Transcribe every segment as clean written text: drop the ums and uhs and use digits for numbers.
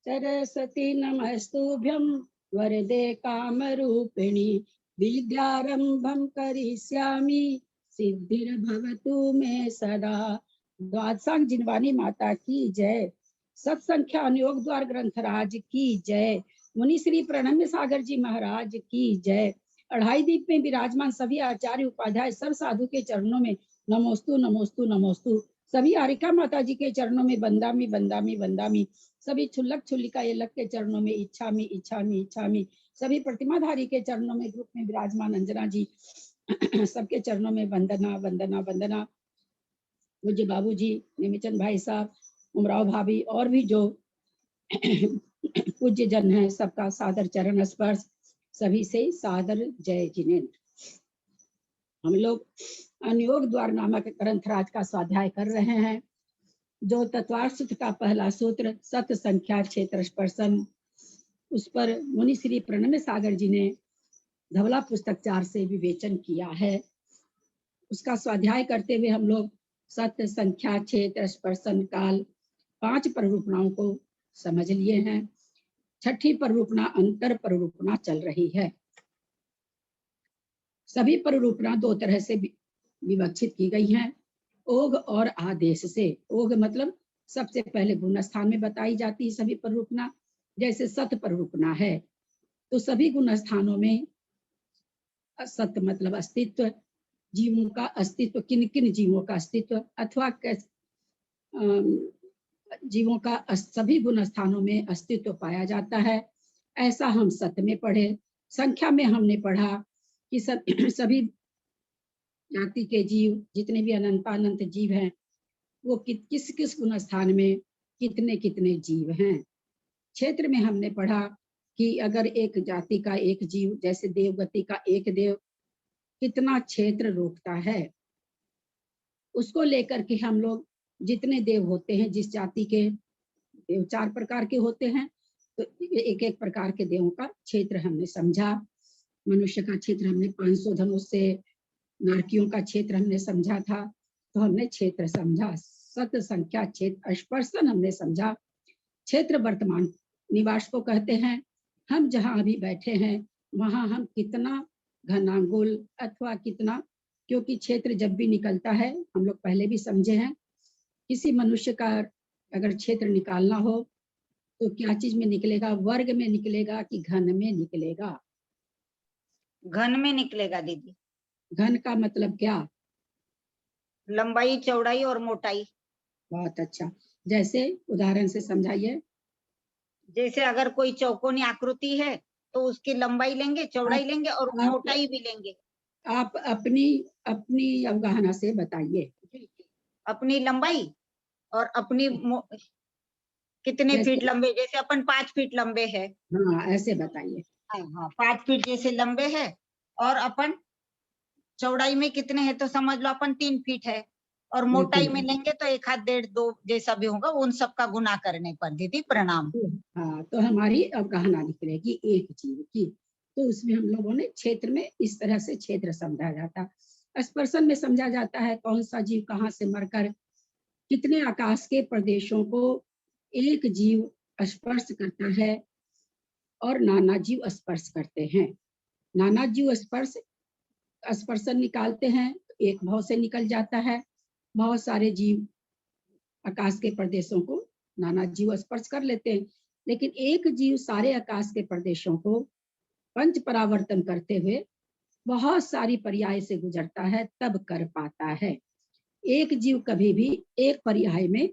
सरस्वती नमस्तुभ्यं वरदे कामरूपिणी विद्यारंभं करिष्यामि सिद्धिर्भवतु मे सदा। द्वादशांग जिनवानी माता की जय। सत्संख्या अनुयोग द्वार ग्रंथराज की जय। मुनि श्री प्रणम्य सागर जी महाराज की जय। अढ़ाई दीप में विराजमान सभी आचार्य उपाध्याय सब साधु के चरणों में नमोस्तु नमोस्तु नमोस्तु। सभी हारिका माता जी के चरणों में बंदामी बंदामी बंदामी। सभी छुल्लक छुल्लिका येलक के चरणों में इच्छामी इच्छामी इच्छामी। सभी प्रतिमाधारी के चरणों में ग्रुप में विराजमान अंजना जी सबके चरणों में वंदना वंदना वंदना। मुझे बाबू जी, निमिचंद भाई साहब, उमराव भाभी और भी जो पूज्य जन है सबका सादर चरण स्पर्श। सभी से सादर जय जिनेन्द्र। हम लोग अनुयोग द्वार नामक ग्रंथराज का स्वाध्याय कर रहे हैं, जो तत्वार्थ सूत्र का पहला सूत्र सत संख्या क्षेत्र स्पर्शन, उस पर मुनि श्री प्रणम्य सागर जी ने धवला पुस्तक 4 से विवेचन किया है। उसका स्वाध्याय करते हुए हम लोग सत संख्या क्षेत्र स्पर्शन काल 5 प्ररूपणाओं को समझ लिए हैं। छठी प्ररूपणा अंतर प्ररूपणा चल रही है। सभी प्ररूपणा 2 तरह से विवक्षित की गई हैं, ओघ और आदेश से। ओघ मतलब सबसे पहले गुण स्थान में बताई जाती है सभी प्ररूपणा। जैसे सत प्ररूपणा है तो सभी गुण स्थानों में सत मतलब अस्तित्व, जीवों का अस्तित्व, किन किन जीवों का अस्तित्व अथवा जीवों का सभी गुण स्थानों में अस्तित्व पाया जाता है, ऐसा हम सत में पढ़े। संख्या में हमने पढ़ा कि सभी जाति के जीव, जितने भी अनंतानंत जीव हैं, वो किस किस गुण स्थान में कितने कितने जीव हैं। क्षेत्र में हमने पढ़ा कि अगर एक जाति का एक जीव, जैसे देवगति का एक देव कितना क्षेत्र रोकता है, उसको लेकर के हम लोग जितने देव होते हैं, जिस जाति के देव 4 प्रकार के होते हैं, तो एक एक प्रकार के देवों का क्षेत्र हमने समझा। मनुष्य का क्षेत्र हमने 500 धनुष से, नारकियों का क्षेत्र हमने समझा था, तो हमने क्षेत्र समझा। सत संख्या क्षेत्र स्पर्शन हमने समझा। क्षेत्र वर्तमान निवास को कहते हैं। हम जहाँ अभी बैठे हैं वहां हम कितना घनांगुल अथवा कितना, क्योंकि क्षेत्र जब भी निकलता है, हम लोग पहले भी समझे हैं, किसी मनुष्य का अगर क्षेत्र निकालना हो तो क्या चीज में निकलेगा, वर्ग में निकलेगा कि घन में निकलेगा? घन में निकलेगा दीदी। घन का मतलब क्या? लंबाई, चौड़ाई और मोटाई। बहुत अच्छा, जैसे उदाहरण से समझाइए। जैसे अगर कोई चौकोनी आकृति है तो उसकी लंबाई लेंगे, चौड़ाई लेंगे और मोटाई भी लेंगे। आप अपनी अवगाहना से बताइए। अपनी लंबाई और अपनी कितने फीट लंबे, जैसे अपन 5 फीट लंबे है। हाँ, ऐसे बताइए। हाँ, 5 फीट जैसे लंबे है, और अपन चौड़ाई में कितने हैं तो समझ लो अपन 3 फीट है, और मोटाई में लेंगे तो 1 हाथ 1.5 2 जैसा भी होगा, उन सब का गुना करने पर। दीदी प्रणाम। हाँ, तो हमारी अवगाहना निकलेगी एक जीव की। तो उसमें हम लोगों ने क्षेत्र में इस तरह से क्षेत्र समझा जाता। स्पर्शन में समझा जाता है कौन सा जीव कहाँ से मरकर कितने आकाश के प्रदेशों को एक जीव स्पर्श करता है, और नाना जीव स्पर्श करते हैं। नाना जीव स्पर्शन निकालते हैं, एक भाव से निकल जाता है। बहुत सारे जीव आकाश के प्रदेशों को नाना जीव स्पर्श कर लेते हैं, लेकिन एक जीव सारे आकाश के प्रदेशों को पंच परावर्तन करते हुए बहुत सारी पर्याय से गुजरता है, तब कर पाता है। एक जीव कभी भी एक पर्याय में,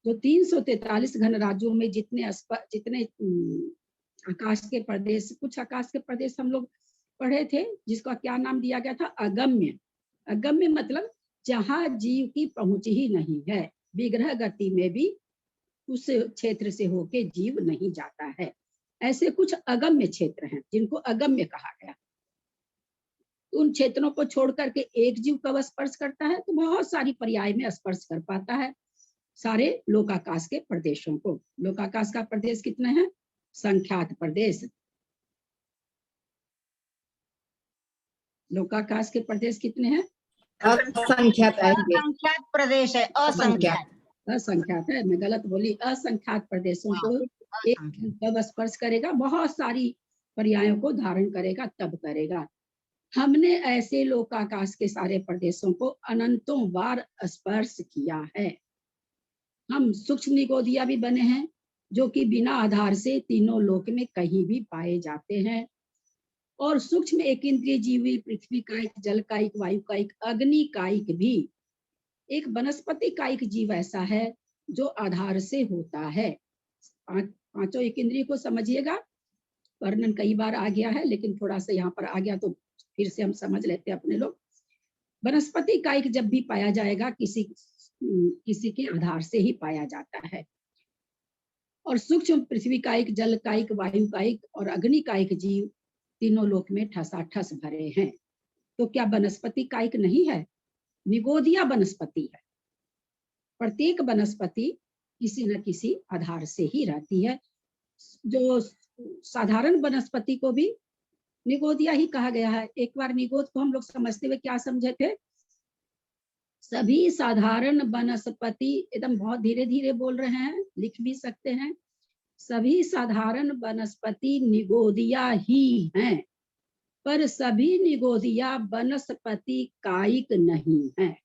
जो 343 घन राज्यों में जितने आकाश के प्रदेश, कुछ आकाश के प्रदेश हम लोग पढ़े थे जिसका क्या नाम दिया गया था, अगम्य। अगम्य मतलब जहां जीव की पहुंच ही नहीं है, विग्रह गति में भी उस क्षेत्र से होके जीव नहीं जाता है। ऐसे कुछ अगम्य क्षेत्र हैं जिनको अगम्य कहा गया। उन क्षेत्रों को छोड़ करके एक जीव कब स्पर्श करता है, तो बहुत सारी पर्याय में स्पर्श कर पाता है सारे लोकाकाश के प्रदेशों को। लोकाकाश का प्रदेश कितने हैं? संख्यात प्रदेश। लोकाकाश के प्रदेश कितने हैं? असंख्यात आएंगे। असंख्यात प्रदेश है, असंख्यात। असंख्यात है, मैं गलत बोली, असंख्यात प्रदेशों को एक तब स्पर्श करेगा, बहुत सारी पर्यायों को धारण करेगा, तब करेगा। हमने ऐसे लोकाकाश के सारे प्रदेशों को अनंतों बार स्पर्श किया है। हम सूक्ष्म निगोदिया भी बने हैं, जो कि बिना आधार से तीनों लोक में कहीं भी पाए जाते हैं। और सूक्ष्म एक इंद्रिय जीवी, पृथ्वी कायिक, जल कायिक, वायु कायिक, अग्नि कायिक भी एक वनस्पति कायिक जीव ऐसा है जो आधार से होता है। पांचों एक इंद्रिय को समझिएगा, वर्णन कई बार आ गया है, लेकिन थोड़ा सा यहाँ पर आ गया तो फिर से हम समझ लेते हैं अपने लोग। वनस्पति कायिक जब भी पाया जाएगा, किसी के आधार से ही पाया जाता है। और सूक्ष्म पृथ्वी कायिक, जल कायिक, वायु कायिक और अग्नि कायिक जीव तीनों लोक में ठसाठस भरे हैं। तो क्या वनस्पति कायिक नहीं है? निगोदिया वनस्पति है। प्रत्येक वनस्पति किसी न किसी आधार से ही रहती है। जो साधारण वनस्पति को भी निगोदिया ही कहा गया है। एक बार निगोद को हम लोग समझते हुए क्या समझे थे? सभी साधारण वनस्पति, एकदम बहुत धीरे धीरे बोल रहे हैं, लिख भी सकते हैं, सभी साधारण वनस्पति निगोदिया ही हैं, पर सभी निगोदिया वनस्पति कायिक नहीं है।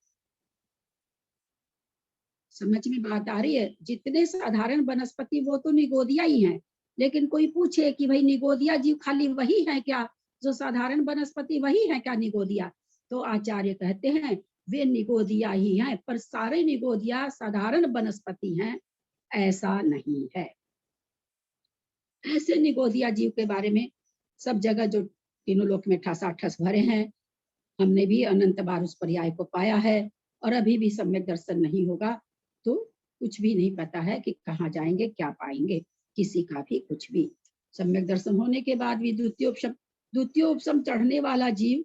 समझ में बात आ रही है? जितने साधारण वनस्पति वो तो निगोदिया ही हैं, लेकिन कोई पूछे कि भाई निगोदिया जीव खाली वही है क्या जो साधारण वनस्पति, वही है क्या निगोदिया? तो आचार्य कहते हैं वे निगोदिया ही हैं, पर सारे निगोदिया साधारण वनस्पति हैं, ऐसा नहीं है। ऐसे निगोदिया जीव के बारे में सब जगह जो तीनों लोक में ठसाठस भरे हैं, हमने भी अनंत बार उस पर्याय को पाया है। और अभी भी सम्यक दर्शन नहीं होगा तो कुछ भी नहीं पता है कि कहाँ जाएंगे, क्या पाएंगे, किसी का भी कुछ भी। सम्यक दर्शन होने के बाद भी द्वितीयोपशम चढ़ने वाला जीव,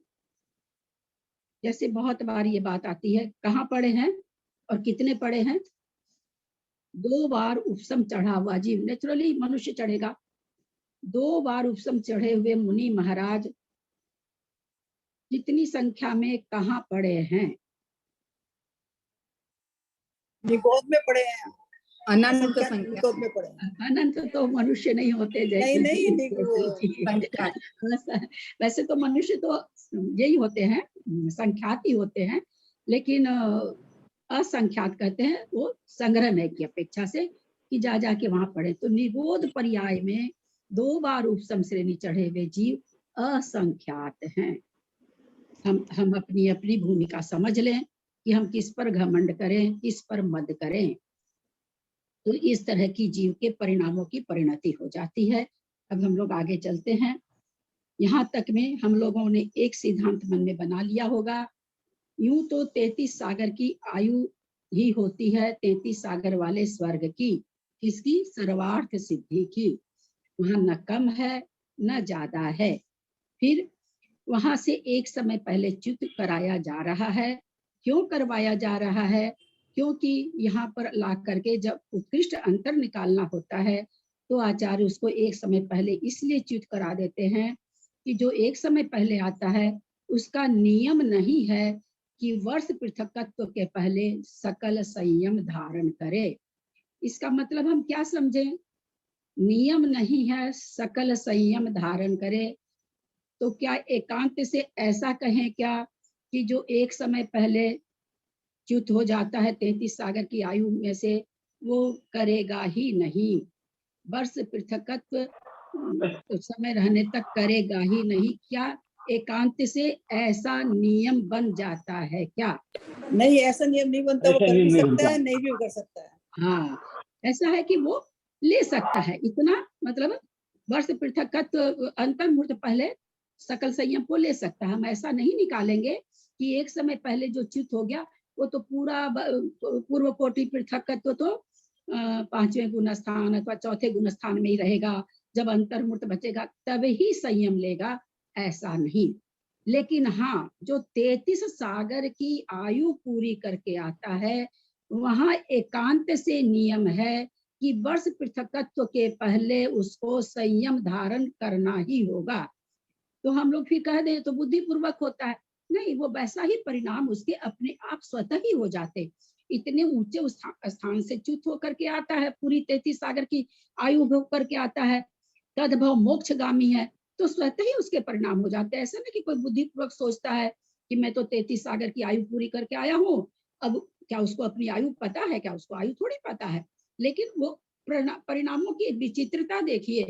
जैसे बहुत बार ये बात आती है, कहाँ पड़े हैं और कितने पड़े हैं? 2 बार उपशम चढ़ा हुआ जीव, नेचुरली मनुष्य चढ़ेगा। 2 बार उपशम चढ़े हुए मुनि महाराज कितनी संख्या में कहाँ पड़े हैं? निगोद में पड़े हैं, अनंत संख्या निगोद में पड़े हैं। अनंत तो मनुष्य नहीं होते, जैसे वैसे तो मनुष्य तो यही होते हैं, संख्यात ही होते हैं, लेकिन असंख्यात कहते हैं वो संग्रह की अपेक्षा से कि जा जाके वहां पड़े। तो निगोद पर्याय में 2 बार उपशम श्रेणी चढ़े हुए जीव असंख्यात हैं। हम अपनी अपनी भूमिका समझ लें कि हम किस पर घमंड करें, किस पर मद करें, तो इस तरह की जीव के परिणामों की परिणति हो जाती है। अब हम लोग आगे चलते हैं। यहाँ तक में हम लोगों ने एक सिद्धांत मन में बना लिया होगा, यूं तो 33 सागर की आयु ही होती है, 33 सागर वाले स्वर्ग की, किसकी? सर्वार्थ सिद्धि की। वहां न कम है न ज्यादा है। फिर वहां से एक समय पहले च्युत कराया जा रहा है। क्यों करवाया जा रहा है? क्योंकि यहाँ पर ला करके जब उत्कृष्ट अंतर निकालना होता है तो आचार्य उसको एक समय पहले इसलिए च्युत करा देते हैं कि जो एक समय पहले आता है उसका नियम नहीं है कि वर्ष पृथकत्व के पहले सकल संयम धारण करे। इसका मतलब हम क्या समझें? नियम नहीं है सकल संयम धारण करे, तो क्या एकांत से ऐसा कहें क्या कि जो एक समय पहले च्युत हो जाता है 33 सागर की आयु में से, वो करेगा ही नहीं, वर्ष पृथकत्व समय रहने तक करेगा ही नहीं? क्या एकांत से ऐसा नियम बन जाता है क्या? नहीं, ऐसा नियम नहीं बनता, वो कर भी सकता है, नहीं भी कर सकता है। हाँ, ऐसा है कि वो ले सकता है इतना, मतलब वर्ष पृथकत्व अंतर मुहूर्त पहले सकल संयम को ले सकता है। हम ऐसा नहीं निकालेंगे कि एक समय पहले जो च्युत हो गया वो तो पूरा पूर्व कोटि पृथकत्व तो 5वें गुण स्थान अथवा 4थे गुण स्थान में ही रहेगा, जब अंतर्मुहूर्त बचेगा तब ही संयम लेगा, ऐसा नहीं। लेकिन हाँ, जो 33 सागर की आयु पूरी करके आता है वहां एकांत से नियम है कि वर्ष पृथकत्व के पहले उसको संयम धारण करना ही होगा। तो हम लोग फिर कह दें तो बुद्धि पूर्वक होता है, नहीं, वो वैसा ही परिणाम उसके अपने आप स्वतः ही हो जाते। इतने ऊंचे स्थान से च्युत होकर के आता है, पूरी 33 सागर की आयु भोग करके आता है, तदभव मोक्षगामी है, तो स्वतः ही उसके परिणाम हो जाते हैं। ऐसा नहीं कि कोई बुद्धिपूर्वक सोचता है कि मैं तो 33 सागर की आयु पूरी करके आया हूँ, अब क्या उसको अपनी आयु पता है? क्या उसको आयु थोड़ी पता है। लेकिन वो परिणामों की विचित्रता देखिए।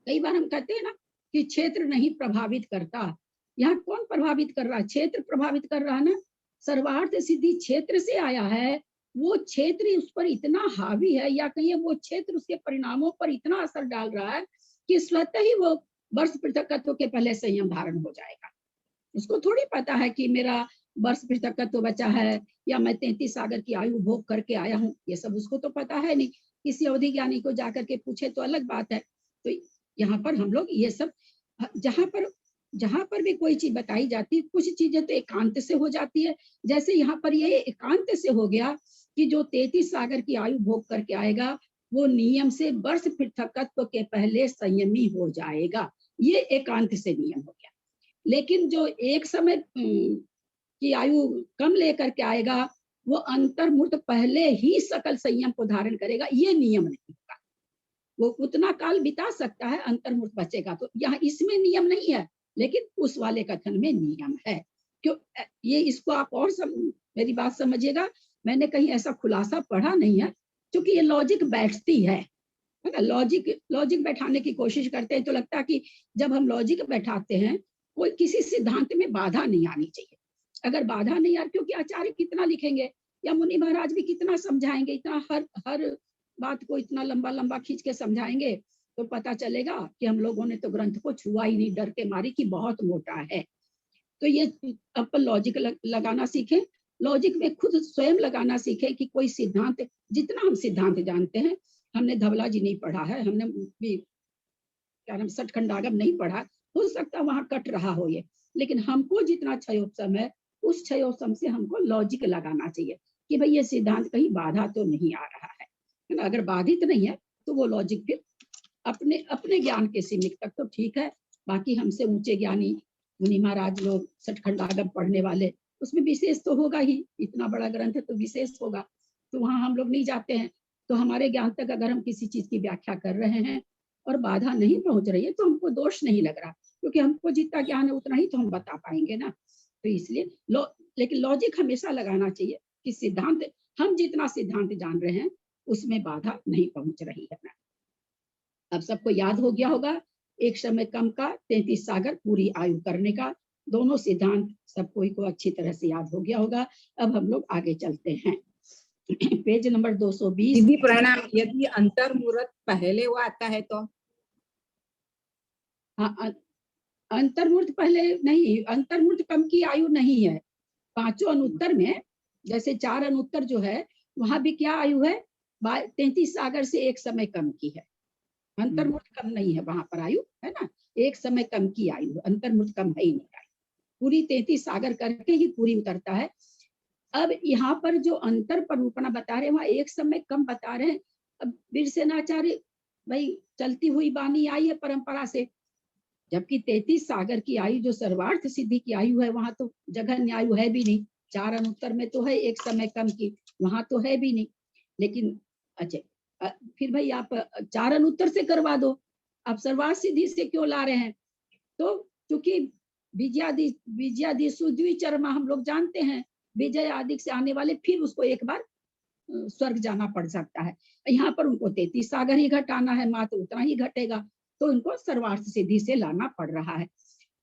कई बार हम कहते हैं ना कि क्षेत्र नहीं प्रभावित करता, यहाँ कौन प्रभावित कर रहा है? क्षेत्र प्रभावित कर रहा है ना। सर्वार्थ सिद्धि क्षेत्र से आया है, वो क्षेत्र उस पर इतना हावी है, या कहिए वो क्षेत्र उसके परिणामों पर इतना असर डाल रहा है कि स्वतः ही वो वर्ष पृथकत्व के पहले संयम धारण हो जाएगा। उसको थोड़ी पता है कि मेरा वर्ष पृथकत्व बचा है, या मैं 33 सागर की आयु भोग करके आया हूँ, ये सब उसको तो पता है नहीं। किसी अवधि ज्ञानी को जाकर के पूछे तो अलग बात है। तो यहाँ पर हम लोग ये सब, जहां पर भी कोई चीज बताई जाती है, कुछ चीजें तो एकांत से हो जाती है। जैसे यहाँ पर ये एकांत से हो गया कि जो 33 सागर की आयु भोग करके आएगा वो नियम से वर्ष पृथकत्व के पहले संयमी हो जाएगा, ये एकांत से नियम हो गया। लेकिन जो एक समय की आयु कम लेकर के आएगा, वो अंतर्मुक्त पहले ही सकल संयम को धारण करेगा, ये नियम नहीं होगा। वो उतना काल बिता सकता है, अंतर्मुक्त बचेगा। तो यहाँ इसमें नियम नहीं है, लेकिन उस वाले कथन में नियम है। क्यों ये, इसको आप और मेरी बात समझिएगा, मैंने कहीं ऐसा खुलासा पढ़ा नहीं है, क्योंकि ये लॉजिक बैठती है ना। लॉजिक बैठाने की कोशिश करते हैं तो लगता है कि जब हम लॉजिक बैठाते हैं, कोई किसी सिद्धांत में बाधा नहीं आनी चाहिए। अगर बाधा नहीं आ, क्योंकि आचार्य कितना लिखेंगे या मुनि महाराज भी कितना समझाएंगे, इतना हर बात को इतना लंबा लंबा खींच के समझाएंगे, तो पता चलेगा कि हम लोगों ने तो ग्रंथ को छुआ ही नहीं, डर के मारे कि बहुत मोटा है। तो ये अपन लॉजिक लगाना सीखें, लॉजिक में खुद स्वयं लगाना सीखें कि कोई सिद्धांत, जितना हम सिद्धांत जानते हैं, हमने धवला जी नहीं पढ़ा है, हमने भी क्या नाम सठखंडागम नहीं पढ़ा, हो सकता वहां कट रहा हो ये, लेकिन हमको जितना क्षयोपम है, उस क्षयोपम से हमको लॉजिक लगाना चाहिए कि भाई ये सिद्धांत कहीं बाधा तो नहीं आ रहा है ना। अगर बाधित नहीं है तो वो लॉजिक फिर अपने अपने ज्ञान के सीमित तक तो ठीक है। बाकी हमसे ऊंचे ज्ञानी मुनि महाराज लोग सठखंडागम पढ़ने वाले, उसमें विशेष तो होगा ही, इतना बड़ा ग्रंथ है तो विशेष होगा, तो वहां हम लोग नहीं जाते हैं। तो हमारे ज्ञान तक अगर हम किसी चीज की व्याख्या कर रहे हैं और बाधा नहीं पहुंच रही है, तो हमको दोष नहीं लग रहा, क्योंकि हमको जितना ज्ञान है उतना ही तो हम बता पाएंगे ना। तो इसलिए लेकिन लॉजिक हमेशा लगाना चाहिए कि सिद्धांत, हम जितना सिद्धांत जान रहे हैं उसमें बाधा नहीं पहुंच रही है ना। अब सबको याद हो गया होगा, एक समय कम का 33 सागर पूरी आयु करने का, दोनों सिद्धांत सबको को अच्छी तरह से याद हो गया होगा। अब हम लोग आगे चलते हैं। Page number 220। दीदी प्रणाम। यदि अंतर्मुहूर्त पहले वो आता है तो? हाँ, अंतर्मुहूर्त पहले नहीं, अंतर्मुहूर्त कम की आयु नहीं है। पांचों अनुत्तर में, जैसे 4 अनुत्तर जो है, वहां भी क्या आयु है? 33 सागर से एक समय कम की है। अंतर्मुहूर्त कम नहीं है वहां पर आयु, है ना। एक समय कम की आयु, अंतर्मुहूर्त कम है ही नहीं आयु, पूरी 33 सागर करके ही पूरी उतरता है। अब यहाँ पर जो अंतर पर रूपणा बता रहे हैं, वहां एक समय कम बता रहे हैं। अब वीरसेनाचार्य भाई चलती हुई बानी आई है परंपरा से, जबकि 33 सागर की आयु जो सर्वार्थ सिद्धि की आयु है, वहां तो जघन्य आयु है भी नहीं। 4 अनुत्तर में तो है एक समय कम की, वहां तो है भी नहीं। लेकिन अच्छा, फिर भाई आप 4 अनुत्तर से करवा दो, आप सर्वार्थ सिद्धि से क्यों ला रहे हैं? तो क्योंकि विजयादिशु द्विचरमा हम लोग जानते हैं, विजय आदि से आने वाले फिर उसको एक बार स्वर्ग जाना पड़ सकता है। यहाँ पर उनको 33 सागर ही घटाना है, मात्र उतना ही घटेगा, तो उनको सर्वार्थ सिद्धि से लाना पड़ रहा है।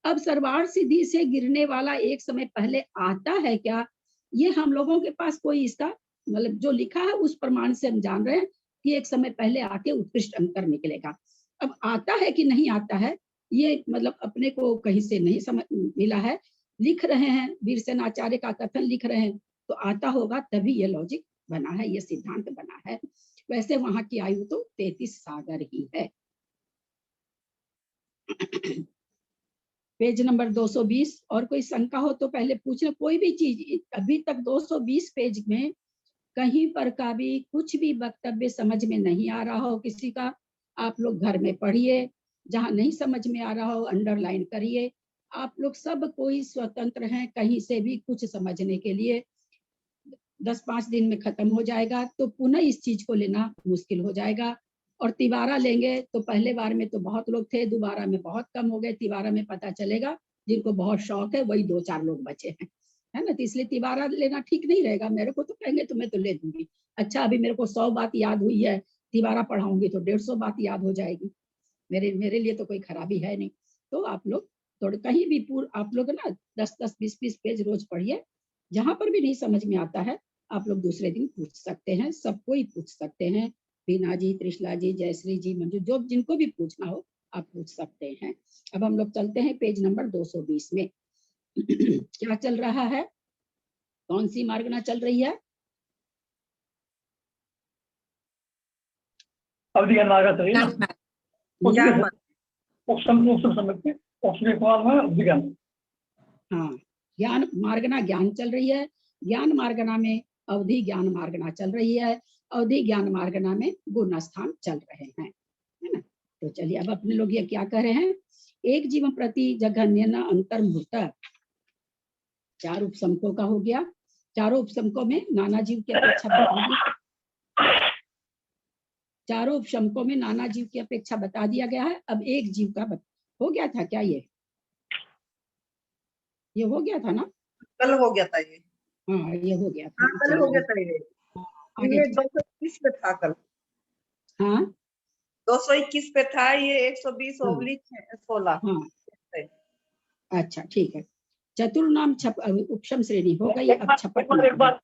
अब सर्वार्थ सिद्धि से गिरने वाला एक समय पहले आता है क्या, ये हम लोगों के पास कोई इसका मतलब जो लिखा है उस प्रमाण से हम जान रहे हैं कि एक समय पहले आके उत्कृष्ट अंतर निकलेगा। अब आता है कि नहीं आता है, ये मतलब अपने को कहीं से नहीं समझ मिला है, लिख रहे हैं वीरसेनाचार्य का कथन लिख रहे हैं, तो आता होगा तभी ये लॉजिक बना है, ये सिद्धांत बना है। वैसे वहां की आयु तो 33 सागर ही है। Page number 220। और कोई शंका हो तो पहले पूछना, कोई भी चीज। अभी तक 220 पेज में कहीं पर का भी कुछ भी वक्तव्य समझ में नहीं आ रहा हो किसी का, आप लोग घर में पढ़िए, जहां नहीं समझ में आ रहा हो अंडरलाइन करिए, आप लोग सब कोई स्वतंत्र हैं कहीं से भी कुछ समझने के लिए। 10-5 दिन में खत्म हो जाएगा तो पुनः इस चीज को लेना मुश्किल हो जाएगा। और तिबारा लेंगे तो पहले बार में तो बहुत लोग थे, दोबारा में बहुत कम हो गए। तिबारा में पता चलेगा जिनको बहुत शौक है वही 2-4 लोग बचे हैं, है ना। तो इसलिए तिबारा लेना ठीक नहीं रहेगा। मेरे को तो कहेंगे तो मैं तो ले दूंगी। अच्छा अभी मेरे को 100 बात याद हुई है, तिबारा पढ़ाऊंगी तो 150 बात याद हो जाएगी। मेरे लिए तो कोई खराबी है नहीं। तो आप लोग थोड़े कहीं भी आप लोग ना 10-10, 20-20 पेज रोज पढ़िए। जहां पर भी नहीं समझ में आता है आप लोग दूसरे दिन पूछ सकते हैं, सबको ही पूछ सकते हैं। बीना जी, त्रिशला जी, जयश्री जी, मंजू, जो जिनको भी पूछना हो आप पूछ सकते हैं। अब हम लोग चलते हैं पेज नंबर 220 में। क्या चल रहा है, कौन सी मार्गना चल रही है? अवधि ज्ञान मार्ग चाहिए ना, ज्ञान मार्ग। हाँ, ज्ञान मार्गना ज्ञान चल रही है। ज्ञान मार्गना में अवधि ज्ञान मार्गना चल रही है। अवधि ज्ञान मार्गना में गुण स्थान चल रहे हैं, है ना। तो चलिए अब अपने लोग ये क्या कह रहे हैं, एक जीव प्रति जघन्य न अंतर्मूर्त। 4 उपसमकों का हो गया। चारों उपसमकों में नाना जीव की अपेक्षा बताइए। चारों उपसमकों में नाना जीव की अपेक्षा बता दिया गया है। अब एक जीव का हो गया था क्या, ये हो गया था ना? कल हो गया था ये। हाँ ये हो गया था। हाँ कल हो गया था ये। आगे ये 221 पे था कल। हाँ 221 पे था, ये 120/16। हाँ अच्छा ठीक है। चतुर्नाम उपशम श्रेणी हो गई। अब छपट एक बार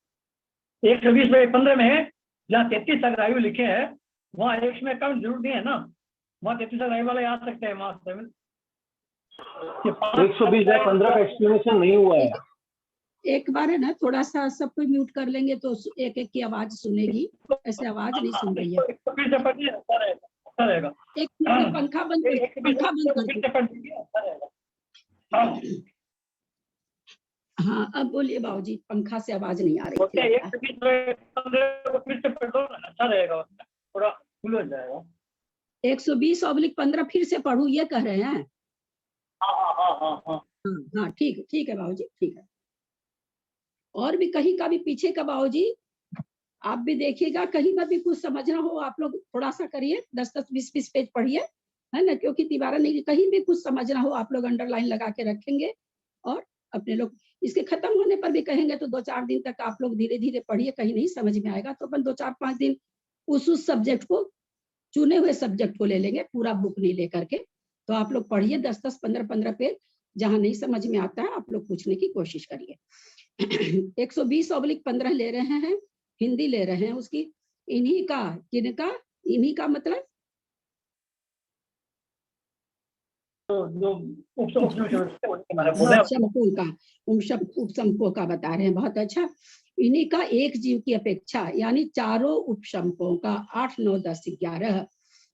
120/15 में जहाँ 33 तक आयु लिखे हैं वहाँ 1 में कम जरूर नहीं है ना, वहाँ 33 तक आयु वाले आ सकते हैं। 120/15 का एक्सप्लेनेशन नहीं हुआ है। एक बार है ना, थोड़ा सा सबको म्यूट कर लेंगे तो एक एक की आवाज सुनेगी, ऐसे आवाज नहीं सुन रही है। 120 से पढ़िए, अच्छा रहेगा। एक मिनट पंखा बंद कर, पंखा बंद कर दो। हाँ अब बोलिए बाबूजी, पंखा से आवाज नहीं आ रही थी। 120/15 अच्छा रहेगा, थोड़ा फुल हो जाएगा। 120/15 फिर से पढ़ू ये कह रहे हैं? हाँ हाँ ठीक है बाबूजी, ठीक है। और भी कहीं का भी पीछे का बाबूजी आप भी देखिएगा, कहीं का भी कुछ समझना हो आप लोग थोड़ा सा करिए, 10-10, 20-20 पेज पढ़िए, है ना। क्योंकि तिबारा नहीं, कहीं भी कुछ समझना हो आप लोग अंडरलाइन लगा के रखेंगे और अपने लोग इसके खत्म होने पर भी कहेंगे तो 2-4 दिन तक आप लोग धीरे धीरे पढ़िए। कहीं नहीं समझ में आएगा तो अपन 2-4-5 दिन उस सब्जेक्ट को, चुने हुए सब्जेक्ट को ले लेंगे, पूरा बुक नहीं लेकर के। तो आप लोग पढ़िए 10-10, 15-15 पेज। जहां नहीं समझ में आता है आप लोग पूछने की कोशिश करिए। 120/15 ले रहे हैं, हिंदी ले रहे हैं उसकी। इन्हीं का, किनका? इन्हीं का मतलब उपसमकों का बता रहे हैं। बहुत अच्छा। इन्हीं का एक जीव की अपेक्षा यानी चारों उपसमकों का 8, 9, 10, 11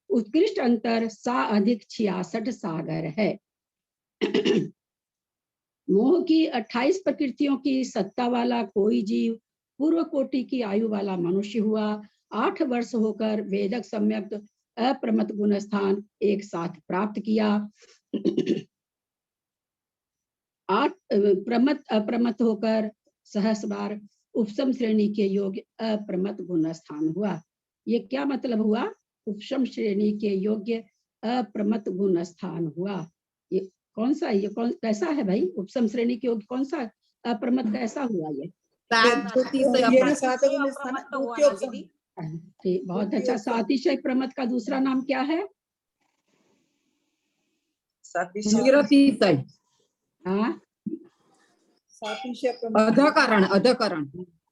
उत्कृष्ट अंतर 66 सागर है। मोह की 28 प्रकृतियों की सत्ता वाला कोई जीव पूर्व कोटि की आयु वाला मनुष्य हुआ। 8 वर्ष होकर वेदक सम्यक अप्रमत गुण स्थान एक साथ प्राप्त किया। 8 प्रमत अप्रमत होकर सहस्र बार उपसम श्रेणी के योग्य अप्रमत गुण स्थान हुआ। ये क्या मतलब हुआ? उपसम श्रेणी के योग्य अप्रमत गुण स्थान हुआ। ये कौन सा, ये कौन कैसा है भाई? उपसम श्रेणी के योग्य कौन सा अप्रमत कैसा हुआ ये? ये ना सातों गुण स्थान द्वितीय उपसम। ठीक, बहुत अच्छा। सातिशय प्रमत का दूसरा नाम क्या है? सातिशय। हाँ सातिशय प्रमत। अधकरण, अधकरण,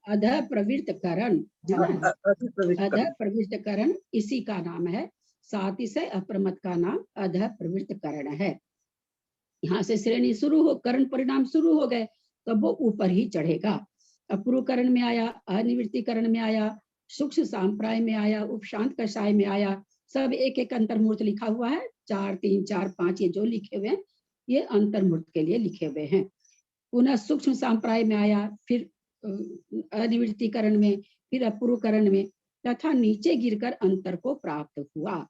अध प्रवृत्त करण, अध प्रवृत्त करण इसी का नाम है। सातिशय अप्रमत का नाम अध प्रवृत्त करण है। यहाँ से श्रेणी शुरू हो, करण परिणाम शुरू हो गए तब वो ऊपर ही चढ़ेगा। अपूर्व करण में आया, अनिवृत्ति करण में आया, सूक्ष्म सांप्राय में आया, उपशांत कषाय में आया। सब एक एक अंतर्मूर्त लिखा हुआ है। 4, 3, 4, 5 ये जो लिखे हुए हैं ये अंतर्मूर्त के लिए लिखे हुए हैं। पुनः सूक्ष्म सांप्राय में आया, फिर अनिवृत्ति करण में, फिर अपूर्व करण में, तथा नीचे गिरकर अंतर को प्राप्त हुआ।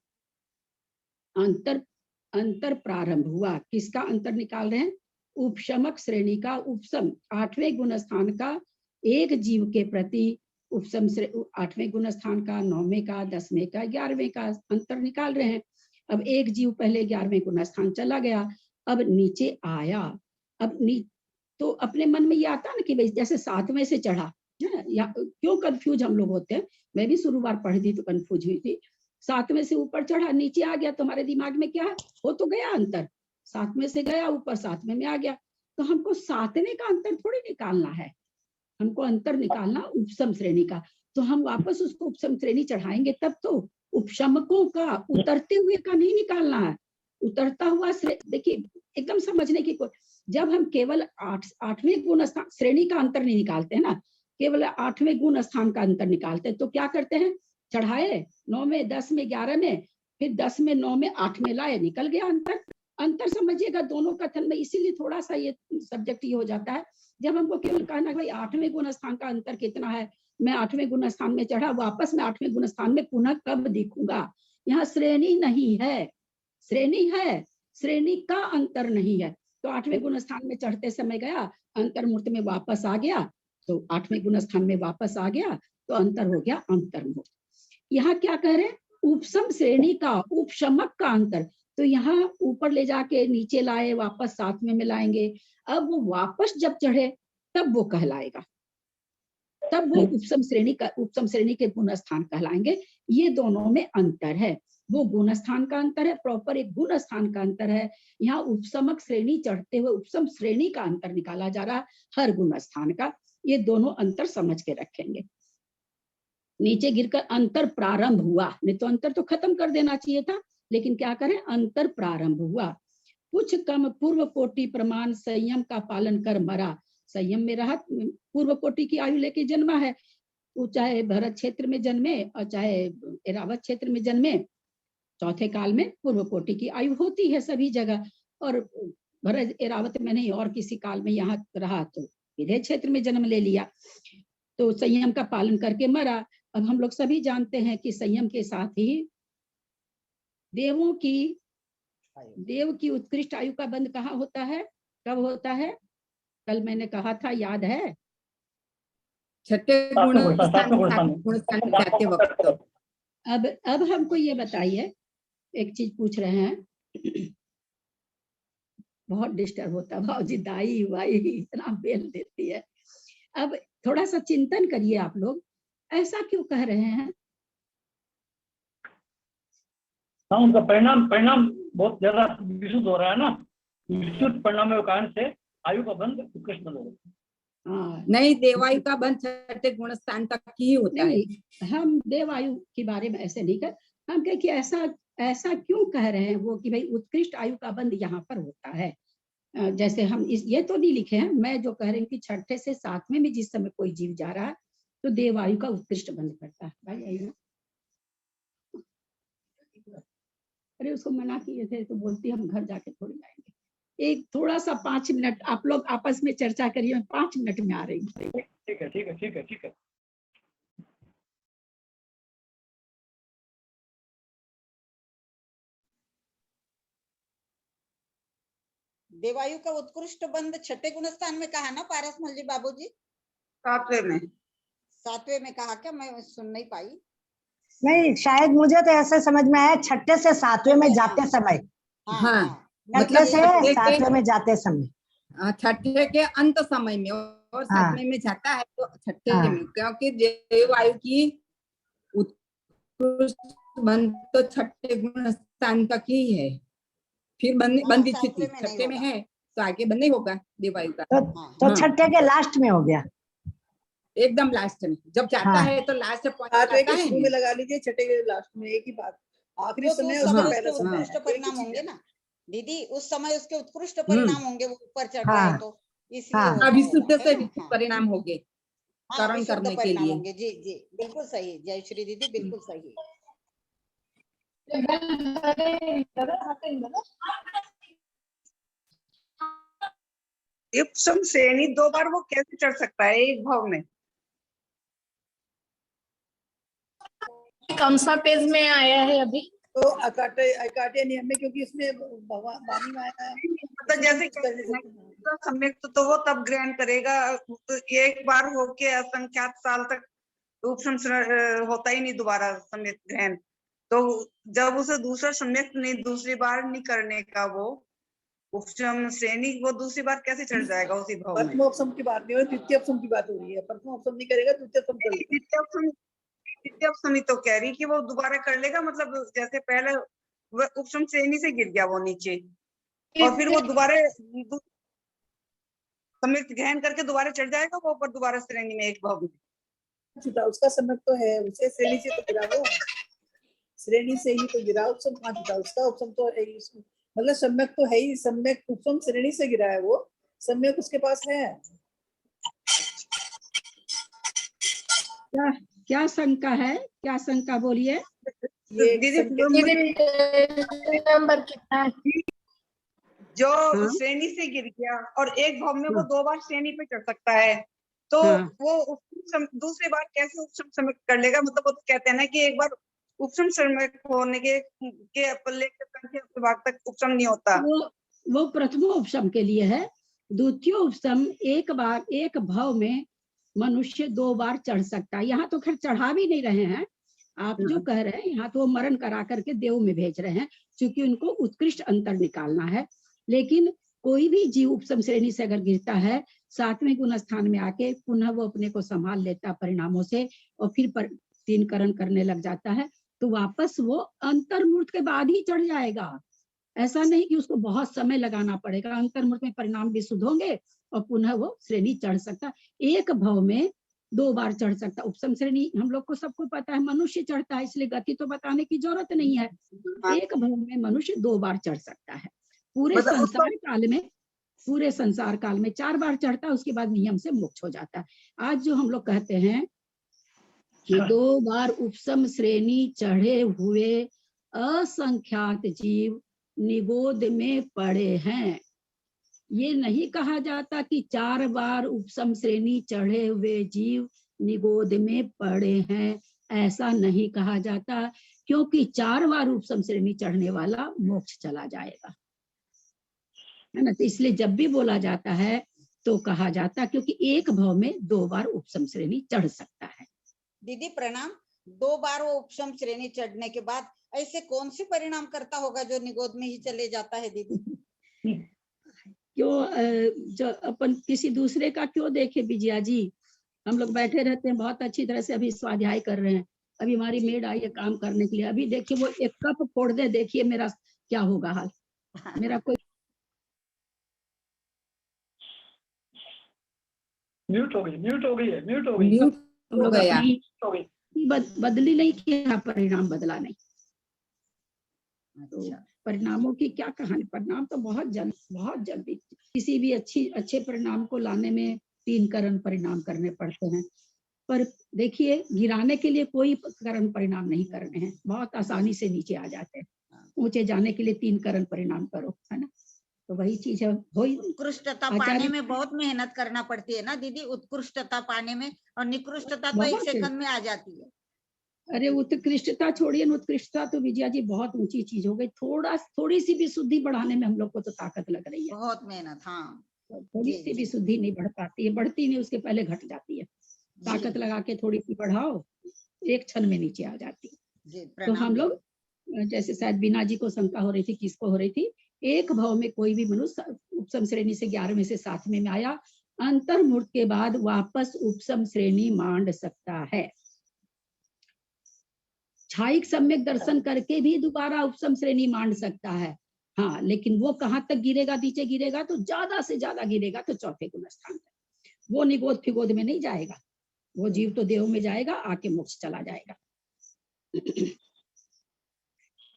अंतर प्रारंभ हुआ। किसका अंतर निकाल रहे हैं? उपशमक श्रेणी का उपसम, 8वें गुण स्थान का एक जीव के प्रति उपसम 8वें गुण स्थान का, 9वें का, 10वें का, 11वें का अंतर निकाल रहे हैं। अब एक जीव पहले 11वें गुण स्थान चला गया, अब नीचे आया, अब तो अपने मन में ये आता ना कि भाई जैसे 7वें से चढ़ा, या क्यों कंफ्यूज हम लोग होते हैं, मैं भी शुरू बार पढ़ी थी तो कंफ्यूज हुई थी। 7वें से ऊपर चढ़ा, नीचे आ गया, तुम्हारे दिमाग में क्या हो तो गया अंतर, 7वें से गया ऊपर, 7वें में आ गया, तो हमको 7वें का अंतर थोड़ी निकालना है, हमको अंतर निकालना उपसम श्रेणी का। तो हम वापस उसको उपसम श्रेणी चढ़ाएंगे तब तो, उपशमकों का उतरते हुए का नहीं निकालना है, उतरता हुआ देखिए एकदम समझने की जब हम केवल 8वें गुण स्थान श्रेणी का अंतर नहीं निकालते हैं ना, केवल 8वें गुण स्थान का अंतर निकालते हैं, तो क्या करते हैं, चढ़ाए 9 में, 10 में, 11 में, फिर 10 में, 9 में, 8 में लाए, निकल गया अंतर। अंतर समझिएगा दोनों कथन में, इसीलिए थोड़ा सा ये सब्जेक्ट ये हो जाता है। जब हमको केवल कहना भाई 8वें गुण स्थान का अंतर कितना है, मैं 8वें गुण स्थान में चढ़ा, वापस मैं 8वें गुण स्थान में पुनः कब दिखूंगा, यहाँ श्रेणी नहीं है, श्रेणी है, श्रेणी का अंतर नहीं है। तो 8वें गुण स्थान में चढ़ते समय गया, अंतर्मूर्त में वापस आ गया, तो 8वें गुण स्थान में वापस आ गया, तो अंतर हो गया अंतर्मूर्त। यहाँ क्या कह रहे हैं, उपसम श्रेणी का उपशमक का अंतर, तो यहाँ ऊपर ले जाके नीचे लाए, वापस 7वें में लाएंगे, अब वो वापस जब चढ़े तब वो कहलाएगा, तब वो उपसम श्रेणी के गुण स्थान कहलाएंगे। ये दोनों में अंतर है, वो गुण स्थान का अंतर है, प्रॉपर एक गुण स्थान का अंतर है। यहाँ उपसमक श्रेणी चढ़ते हुए उपसम श्रेणी का अंतर निकाला जा रहा है, हर गुण स्थान का। ये दोनों अंतर समझ के रखेंगे। नीचे गिरकर अंतर प्रारंभ हुआ, नहीं तो अंतर तो खत्म कर देना चाहिए था, लेकिन क्या करें, अंतर प्रारंभ हुआ। कुछ कम पूर्व कोटि प्रमाण संयम का पालन कर मरा, संयम में रहा, पूर्व कोटि की आयु लेके जन्मा है, वो चाहे भरत क्षेत्र में जन्मे और चाहे एरावत क्षेत्र में जन्मे, चौथे काल में पूर्व कोटि की आयु होती है सभी जगह, और भरत एरावत में नहीं और किसी काल में यहाँ रहा तो विदेह क्षेत्र में जन्म ले लिया, तो संयम का पालन करके मरा। अब हम लोग सभी जानते हैं कि संयम के साथ ही देव की उत्कृष्ट आयु का बंध कहाँ होता है, कब होता है, कल मैंने कहा था, याद है, छठे गुण स्थान जाते वक्त। अब हमको ये बताइए, एक चीज पूछ रहे हैं, बहुत डिस्टर्ब होता है, भाजी दाई वाई इतना बेल देती है। अब थोड़ा सा चिंतन करिए आप लोग, ऐसा क्यों कह रहे हैं? हाँ, उनका परिणाम बहुत ज्यादा विशुद्ध हो रहा है ना, विशुद्ध परिणाम के कारण से आयु का बंध उत्कृष्ट बंध हो रहा है। नहीं, देवायु का बंध छठे गुण स्थान तक ही होता है। हम देवायु के बारे में ऐसे नहीं कर, हम कहे कि ऐसा क्यों कह रहे हैं वो कि भाई उत्कृष्ट आयु का बंध यहाँ पर होता है। जैसे हम ये तो नहीं लिखे हैं, मैं जो कह रही हूँ कि छठे से 7वें में जिस समय कोई जीव जा रहा है तो देवायु का उत्कृष्ट बंध करता है। भाई आइए, अरे उसको मना किए थे तो बोलती हम घर जाके थोड़ी आएंगे। एक थोड़ा सा 5 मिनट आप लोग आपस में चर्चा करिए, मैं 5 मिनट में आ रही हूँ। ठीक है। देवायु का उत्कृष्ट बंध छठे गुण स्थान में कहा ना पारसमल जी, बाबूजी? 7वें में कहा क्या? मैं सुन नहीं पाई। नहीं, शायद मुझे तो ऐसे समझ में आया, छठे से 7वें में जाते समय। हाँ, मतलब से 7वें में जाते समय, छठे के अंत समय में, और 7वें में जाता है तो छठे में, क्योंकि देवायु की उत्कृष्ट बंध तो छठे गुण स्थान तक ही है, फिर बंदी स्थिति छठे में है तो आगे बंद नहीं होगा देवायु का। तो छठे के लास्ट में हो गया, एकदम लास्ट में जब जाता है तो लास्ट शुरू में लगा लीजिए, छठे के लास्ट में, एक ही बात, आखिरी समय उसका पहला समय। उत्कृष्ट परिणाम होंगे ना दीदी, उस समय उसके उत्कृष्ट परिणाम होंगे, वो ऊपर चढ़ रहा है तो इसलिए अभिशुद्ध से परिणाम होंगे करण करने के लिए। जी जी, बिल्कुल सही जय श्री दीदी, बिल्कुल सही। उपसम श्रेणी 2 बार वो कैसे चढ़ सकता है एक भाव में? कौन सा पेज में आया है अभी? तो अकाटे नियम में, क्योंकि इसमें वाणी में आया है तो जैसे तो सम्यक तो वो तब ग्रहण करेगा, तो एक बार होके असंख्यात साल तक उपशम होता ही नहीं दोबारा सम्यक ग्रहण। तो जब उसे दूसरा सम्यक नहीं, दूसरी बार नहीं करने का वो उपशम श्रेणी, वो दूसरी बार कैसे चढ़ जाएगा उसी भाव में? प्रथमोपशम की बात नहीं हो रही, द्वितीयोपशम की बात हो रही है। प्रथमोपशम नहीं करेगा, द्वितीयोपशम कर लेगा। द्वितीयोपशम ही तो कह रही कि वो दोबारा कर लेगा, मतलब जैसे पहले वो उपशम श्रेणी से गिर गया वो नीचे, और फिर वो दोबारा सम्यक ग्रहण करके दोबारा चढ़ जाएगा वो ऊपर दोबारा श्रेणी में एक भाव में। छुटा उसका सम्यक तो है, उसे श्रेणी से तो गिरा वो, श्रेणी से ही तो गिरा। उपशम कहाँ छुटा उसका? उपशम तो है ही, मतलब सम्यक तो है ही। सम्यक उपशम श्रेणी से गिरा है वो, सम्यक उसके पास है। क्या शंका है? क्या शंका बोलिए। दीदी नंबर कितना है? जो हाँ। श्रेणी से गिर गया और एक भाव में वो 2 बार श्रेणी पे चढ़ सकता है, तो हाँ। वो दूसरी बार कैसे उपशम सम्यक कर लेगा? मतलब वो तो कहते हैं ना कि एक बार उपशम सम्यक होने के भाग तक उपशम नहीं होता। वो प्रथमोपशम के लिए है। द्वितीयोपशम एक बार एक भाव में मनुष्य 2 बार चढ़ सकता है। यहाँ तो खैर चढ़ा भी नहीं रहे हैं आप जो कह रहे हैं, यहाँ तो वो मरण करा करके देव में भेज रहे हैं, क्योंकि उनको उत्कृष्ट अंतर निकालना है। लेकिन कोई भी जीव उपशम श्रेणी से अगर गिरता है, 7वें गुण स्थान में आके पुनः वो अपने को संभाल लेता परिणामों से और फिर 3 करण करने लग जाता है, तो वापस वो अंतर्मूर्त के बाद ही चढ़ जाएगा। ऐसा नहीं कि उसको बहुत समय लगाना पड़ेगा। अंतर्मूर्त में परिणाम भी शुद्ध होंगे और पुनः वो श्रेणी चढ़ सकता। एक भाव में 2 बार चढ़ सकता। उपशम श्रेणी हम लोग को सबको पता है मनुष्य चढ़ता है, इसलिए गति तो बताने की जरूरत नहीं है। एक भाव में मनुष्य 2 बार चढ़ सकता है। पूरे संसार काल में 4 बार चढ़ता है, उसके बाद नियम से मुक्त हो जाता है। आज जो हम लोग कहते हैं कि 2 बार उपशम श्रेणी चढ़े हुए असंख्यात जीव निगोद में पड़े हैं, ये नहीं कहा जाता कि 4 बार उपशम श्रेणी चढ़े हुए जीव निगोद में पड़े हैं। ऐसा नहीं कहा जाता, क्योंकि 4 बार उपशम श्रेणी चढ़ने वाला मोक्ष चला जाएगा, है ना। तो इसलिए जब भी बोला जाता है तो कहा जाता, क्योंकि एक भाव में 2 बार उपशम श्रेणी चढ़ सकता है। दीदी प्रणाम। 2 बार वो उपशम श्रेणी चढ़ने के बाद ऐसे कौन से परिणाम करता होगा जो निगोद में ही चले जाता है दीदी? क्यों जो अपन किसी दूसरे का क्यों देखे विजया जी? हम लोग बैठे रहते हैं बहुत अच्छी तरह से, अभी स्वाध्याय कर रहे हैं। अभी हमारी मेड आई है काम करने के लिए, अभी देखिए वो एक कप फोड़ दे, देखिए मेरा क्या होगा हाल। मेरा कोई म्यूट हो गई म्यूट हो गया। बदली नहीं किया, परिणाम बदला नहीं। तो परिणामों की क्या कहानी? परिणाम तो बहुत जल्दी किसी भी अच्छे परिणाम को लाने में 3 करण परिणाम करने पड़ते हैं। पर देखिए गिराने के लिए कोई करण परिणाम नहीं करने हैं, बहुत आसानी से नीचे आ जाते हैं। ऊंचे जाने के लिए 3 करण परिणाम करो, है ना। तो वही चीज है। उत्कृष्टता पाने में बहुत मेहनत करना पड़ती है ना दीदी, उत्कृष्टता पाने में, और निकृष्टता तो 1 सेकंड में आ जाती है। अरे उत्कृष्टता छोड़िए, उत्कृष्टता तो विजया जी बहुत ऊंची चीज हो गई। थोड़ी सी भी शुद्धि बढ़ाने में हम लोग को तो ताकत लग रही है, बहुत मेहनत। हाँ, थोड़ी सी भी शुद्धि नहीं बढ़ पाती है, बढ़ती नहीं, उसके पहले घट जाती है। ताकत लगा के थोड़ी सी बढ़ाओ, एक क्षण में नीचे आ जाती है। तो हम लोग जैसे शायद बीना जी को शंका हो रही थी, किसको हो रही थी, एक भाव में कोई भी मनुष्य उपशम श्रेणी से 11वें से 7वें में आया, अंतर्मूर्त के बाद वापस उपशम श्रेणी मांड सकता है। छायिक सम्यक दर्शन करके भी दोबारा उपशम श्रेणी मांड सकता है। हाँ, लेकिन वो कहाँ तक गिरेगा? नीचे गिरेगा तो ज्यादा से ज्यादा गिरेगा तो 4थे गुण स्थान तक। वो निगोद फिगोद में नहीं जाएगा, वो जीव तो देव में जाएगा, आके मोक्ष चला जाएगा।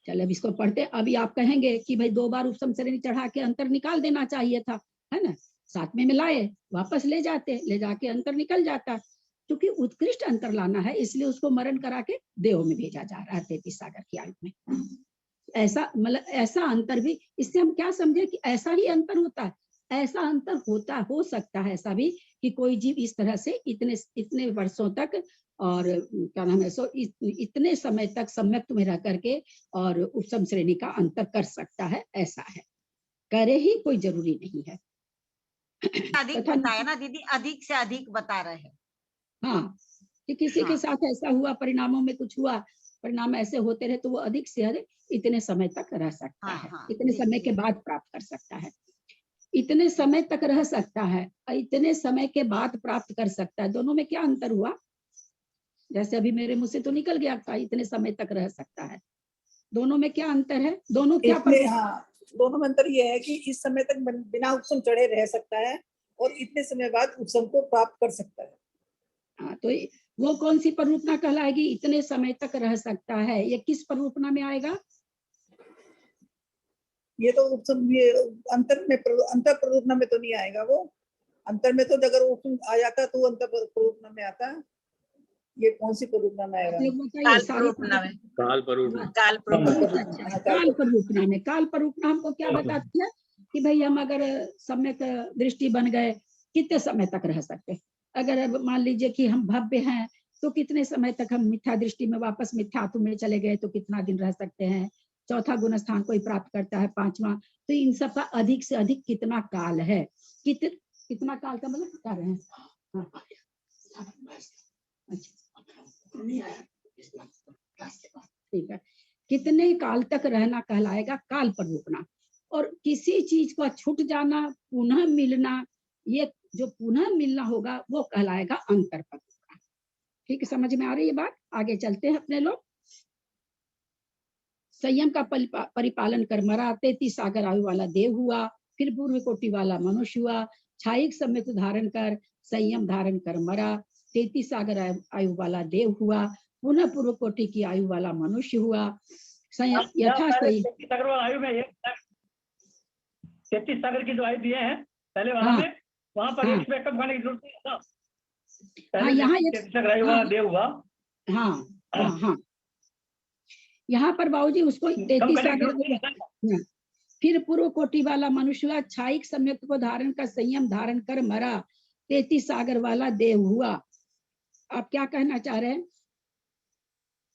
चलो अब इसको पढ़ते। अभी आप कहेंगे कि भाई 2 बार उपशम श्रेणी चढ़ा के अंतर निकाल देना चाहिए था, है ना। 7वें में लाए, वापस ले जाके अंतर निकल जाता। क्योंकि उत्कृष्ट अंतर लाना है, इसलिए उसको मरण करा के देव में भेजा जा रहा है 33 सागर की आयु में। ऐसा मतलब ऐसा अंतर भी, इससे हम क्या समझे कि ऐसा ही अंतर होता है। ऐसा अंतर हो सकता है ऐसा भी कि कोई जीव इस तरह से इतने वर्षों तक और क्या नाम है इतने समय तक सम्यक्त में रह करके और उपशम श्रेणी का अंतर कर सकता है, ऐसा है। करे ही कोई जरूरी नहीं है। अधिक तथा बताया ना दीदी, अधिक से अधिक बता रहे हैं। हाँ, कि किसी के हाँ। साथ ऐसा हुआ, परिणामों में कुछ हुआ, परिणाम ऐसे होते रहे, तो वो अधिक से अधिक इतने समय तक रह सकता हाँ, है, हाँ, इतने ठीक समय है। के बाद प्राप्त कर सकता है, इतने समय तक रह सकता है, इतने समय के बाद प्राप्त कर सकता है। दोनों में क्या अंतर हुआ? जैसे अभी मेरे मुंह से तो निकल गया था इतने समय तक रह सकता है, दोनों में क्या अंतर है? दोनों क्या इतने, हाँ, दोनों में अंतर ये है कि इस समय तक बिना उपशम चढ़े रह सकता है और इतने समय बाद उपशम को प्राप्त कर सकता है। हाँ, तो वो कौन सी प्ररूपणा कहलाएगी? इतने समय तक रह सकता है, ये किस प्ररूपणा में आएगा? ये तो उपशम, ये अंतर में, अंतर प्ररूपणा में तो नहीं आएगा वो। अंतर में तो अगर उपशम आ जाता तो अंतर प्ररूपणा में आता। ये कौन सी प्ररूपणा में आएगा? आप लोग बताइए। काल सारी प्ररूपणा में। काल परूपणा। काल प्ररूपणा। बहुत अच्छा। काल प्ररूपणा में, काल प्ररूपणा हमको क्या बताती है कि भाई हम अगर सम्यक दृष्टि बन गए कितने समय तक रह सकते हैं। अगर अब मान लीजिए कि हम भव्य हैं तो कितने समय तक हम मिथ्या दृष्टि में वापस मिथ्यात्व में चले गए तो कितना दिन रह सकते हैं। चौथा गुण स्थान कोई प्राप्त करता है, पांचवा, तो इन सब का अधिक से अधिक कितना काल है, कितना काल का मतलब बता रहे हैं। हाँ। अच्छा, ठीक है, कितने काल तक रहना कहलाएगा काल प्ररूपणा। और किसी चीज का छूट जाना, पुनः मिलना, ये जो पुनः मिलना होगा वो कहलाएगा अंतर प्ररूपणा। ठीक है, समझ में आ रही है बात? आगे चलते हैं अपने लोग। संयम का परिपालन कर मरा, 33 सागर आयु वाला देव हुआ, फिर पूर्व कोटि वाला मनुष्य हुआ, छायिक सम्यक धारण कर संयम धारण कर मरा, 33 सागर आयु वाला देव हुआ, पुनः पूर्व कोटि की आयु वाला मनुष्य हुआ। यथा सही 33 सागर वाला आयु में 33 सागर की जो आयु दिए हैं पहले वाला हाँ, में, वहां पर हाँ, एक से कम खाने की जरूरत नहीं है ना। हाँ, पहले यहाँ 33 सागर आयु वाला हाँ, देव हुआ, हाँ, हाँ, हाँ, यहाँ पर बाबूजी उसको कम 33 करने की सागर जरूरत नहीं है ना। हाँ, फिर पूर्व कोटि वाला मनुष्य हुआ, छायिक सम्यक को धारण कर संयम धारण कर मरा, 33 सागर वाला देव हुआ। आप क्या कहना चाह रहे हैं?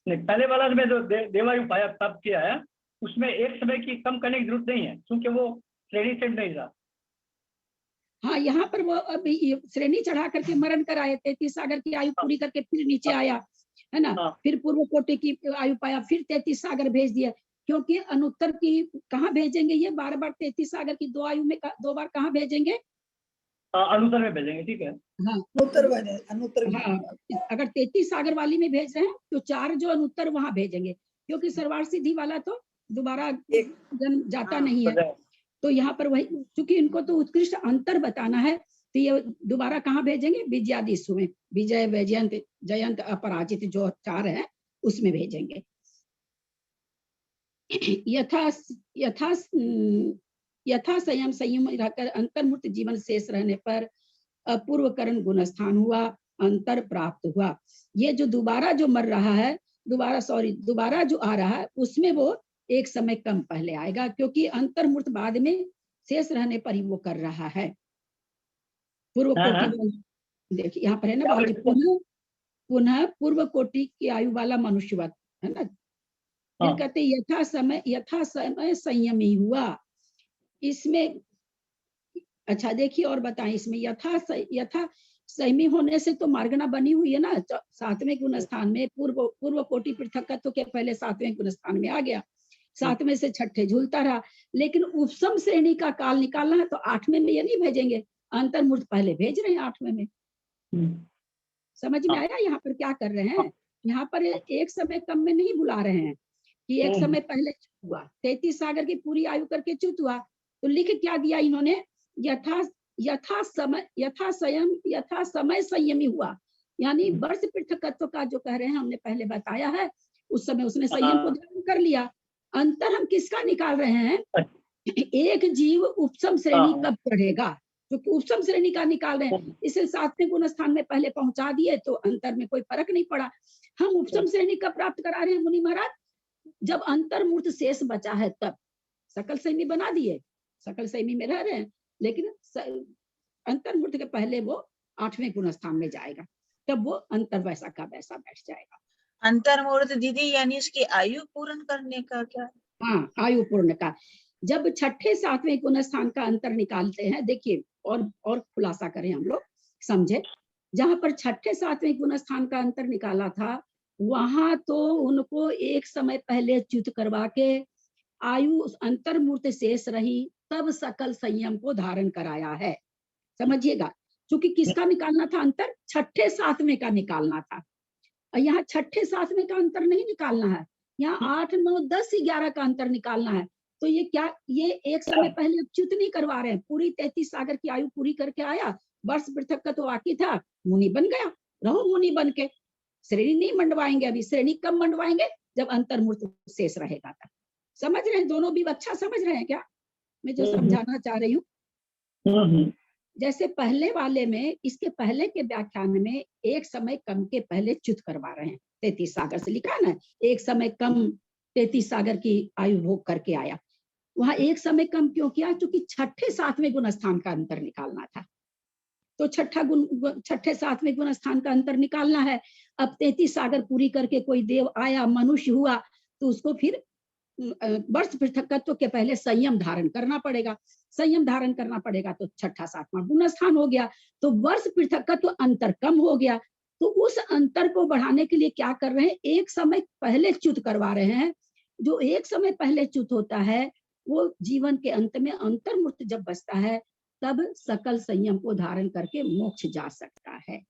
नहीं, पहले वाला में जो देवायु पाया प्राप्त किया है उसमें एक समय की कम करने की जरूरत नहीं है क्योंकि वो श्रेणी से नहीं रहा। हाँ, यहाँ पर वो अभी ये श्रेणी चढ़ा करके मरण कराए, 33 सागर की आयु पूरी करके फिर नीचे आया, है ना। हाँ। फिर पूर्व कोटि की आयु पाया, फिर 33 सागर भेज दिया, क्योंकि अनुत्तर की कहाँ भेजेंगे? ये बार बार 33 सागर की दो आयु में दो बार कहाँ भेजेंगे? अनुत्तर में भेजेंगे, ठीक है। हाँ, अनुत्तर वाले, अनुत्तर में। हाँ, अगर 33 सागर वाली में भेज रहे हैं तो 4 जो अनुत्तर वहां भेजेंगे, क्योंकि सर्वार्थ सिद्धि वाला तो दोबारा जन्म जाता नहीं है। तो यहाँ पर वही, क्योंकि इनको तो उत्कृष्ट अंतर बताना है, तो ये दोबारा कहाँ भेजेंगे? विजयादिशु में, विजय, वैजयंत, जयंत, अपराजित जो 4 है उसमें भेजेंगे। यथा यथा यथा संयम रहकर अंतर्मुक्त जीवन शेष रहने पर अपूर्व करण गुणस्थान हुआ, अंतर प्राप्त हुआ। ये जो दोबारा जो मर रहा है, दोबारा जो आ रहा है उसमें वो एक समय कम पहले आएगा, क्योंकि अंतर्मूर्त बाद में शेष रहने पर ही वो कर रहा है। पूर्व कोटि, देखिए यहाँ पर है ना बाबूजी, पुनः पूर्व कोटि की आयु वाला मनुष्य है ना। फिर कहते यथा समय संयमी हुआ। इसमें अच्छा देखिए और बताएं, इसमें यथा संयमी होने से तो मार्गना बनी हुई है ना, 7वें गुण स्थान में। पूर्व कोटि पृथकत्व के पहले 7वें गुण स्थान में आ गया, 7वें से 6ठे झूलता रहा। लेकिन उपसम श्रेणी का काल निकालना है तो 8वें में ये नहीं भेजेंगे, अंतर्मूर्त पहले भेज रहे हैं 8वें में। समझ में आया यहाँ पर क्या कर रहे हैं? यहाँ पर एक समय कम में नहीं बुला रहे हैं कि एक समय पहले हुआ, 33 सागर की पूरी आयु करके च्युत हुआ, तो लिख क्या दिया इन्होंने? यथा समय संयमी हुआ, यानी वर्ष पृथकत्व का जो कह रहे हैं हमने पहले बताया है, उस समय उसने संयम को धारण कर लिया। अंतर हम किसका निकाल रहे हैं? एक जीव उपसम श्रेणी कब चढ़ेगा, क्योंकि उपसम श्रेणी का निकाल रहे हैं, इसे 7वें गुण स्थान में पहले पहुंचा दिए तो अंतर में कोई फर्क नहीं पड़ा। हम उपसम श्रेणी कब प्राप्त करा रहे हैं मुनि महाराज? जब अंतर्मूर्त शेष बचा है तब। सकल संयमी बना दिए, सकल संयमी में रह रहे हैं, लेकिन अंतर्मूर्त के पहले वो 8वें गुण स्थान में जाएगा, तब वो अंतर वैसा का वैसा बैठ जाएगा। अंतर्मूर्त दीदी यानी इसकी आयु पूर्ण करने का क्या? हाँ, आयु पूर्ण का। जब छठे सातवें गुण स्थान का अंतर निकालते हैं, देखिए और खुलासा करें हम लोग, समझे। जहां पर छठे सातवें गुण स्थान का अंतर निकाला था, वहां तो उनको एक समय पहले च्युत करवा के आयु अंतर्मूर्त शेष रही, तब सकल संयम को धारण कराया है। समझिएगा, क्योंकि किसका निकालना था अंतर? छठे सातवें का निकालना था। और यहाँ छठे सातवें का अंतर नहीं निकालना है, यहाँ 8, 9, 10, 11 का अंतर निकालना है। तो ये क्या, ये एक समय पहले च्युत नहीं करवा रहे हैं, पूरी 33 सागर की आयु पूरी करके आया, वर्ष पृथक का तो बाकी था, मुनि बन गया, रहो मुनि बन के। श्रेणी नहीं मंडवाएंगे अभी, श्रेणी कब मंडवाएंगे? जब अंतर्मूर्त शेष रहेगा तब। समझ रहे हैं? दोनों भी अच्छा समझ रहे हैं क्या मैं जो समझाना चाह रही हूँ? जैसे पहले वाले में, इसके पहले के व्याख्यान में एक समय कम के पहले च्युत करवा रहे हैं, 33 सागर से लिखा है ना, एक समय कम 33 सागर की आयु भोग करके आया। वहां एक समय कम क्यों किया? क्योंकि छठे सातवें गुण स्थान का अंतर निकालना था। तो छठे सातवें गुण स्थान का अंतर निकालना है। अब 33 सागर पूरी करके कोई देव आया, मनुष्य हुआ, तो उसको फिर वर्ष पृथकत्व के पहले संयम धारण करना पड़ेगा। संयम धारण करना पड़ेगा तो छठा सातवां गुण स्थान हो गया, तो वर्ष पृथकत्व अंतर कम हो गया। तो उस अंतर को बढ़ाने के लिए क्या कर रहे हैं? एक समय पहले च्युत करवा रहे हैं। जो एक समय पहले च्युत होता है, वो जीवन के अंत में अंतर्मूर्त जब बचता है, तब सकल संयम को धारण करके मोक्ष जा सकता है।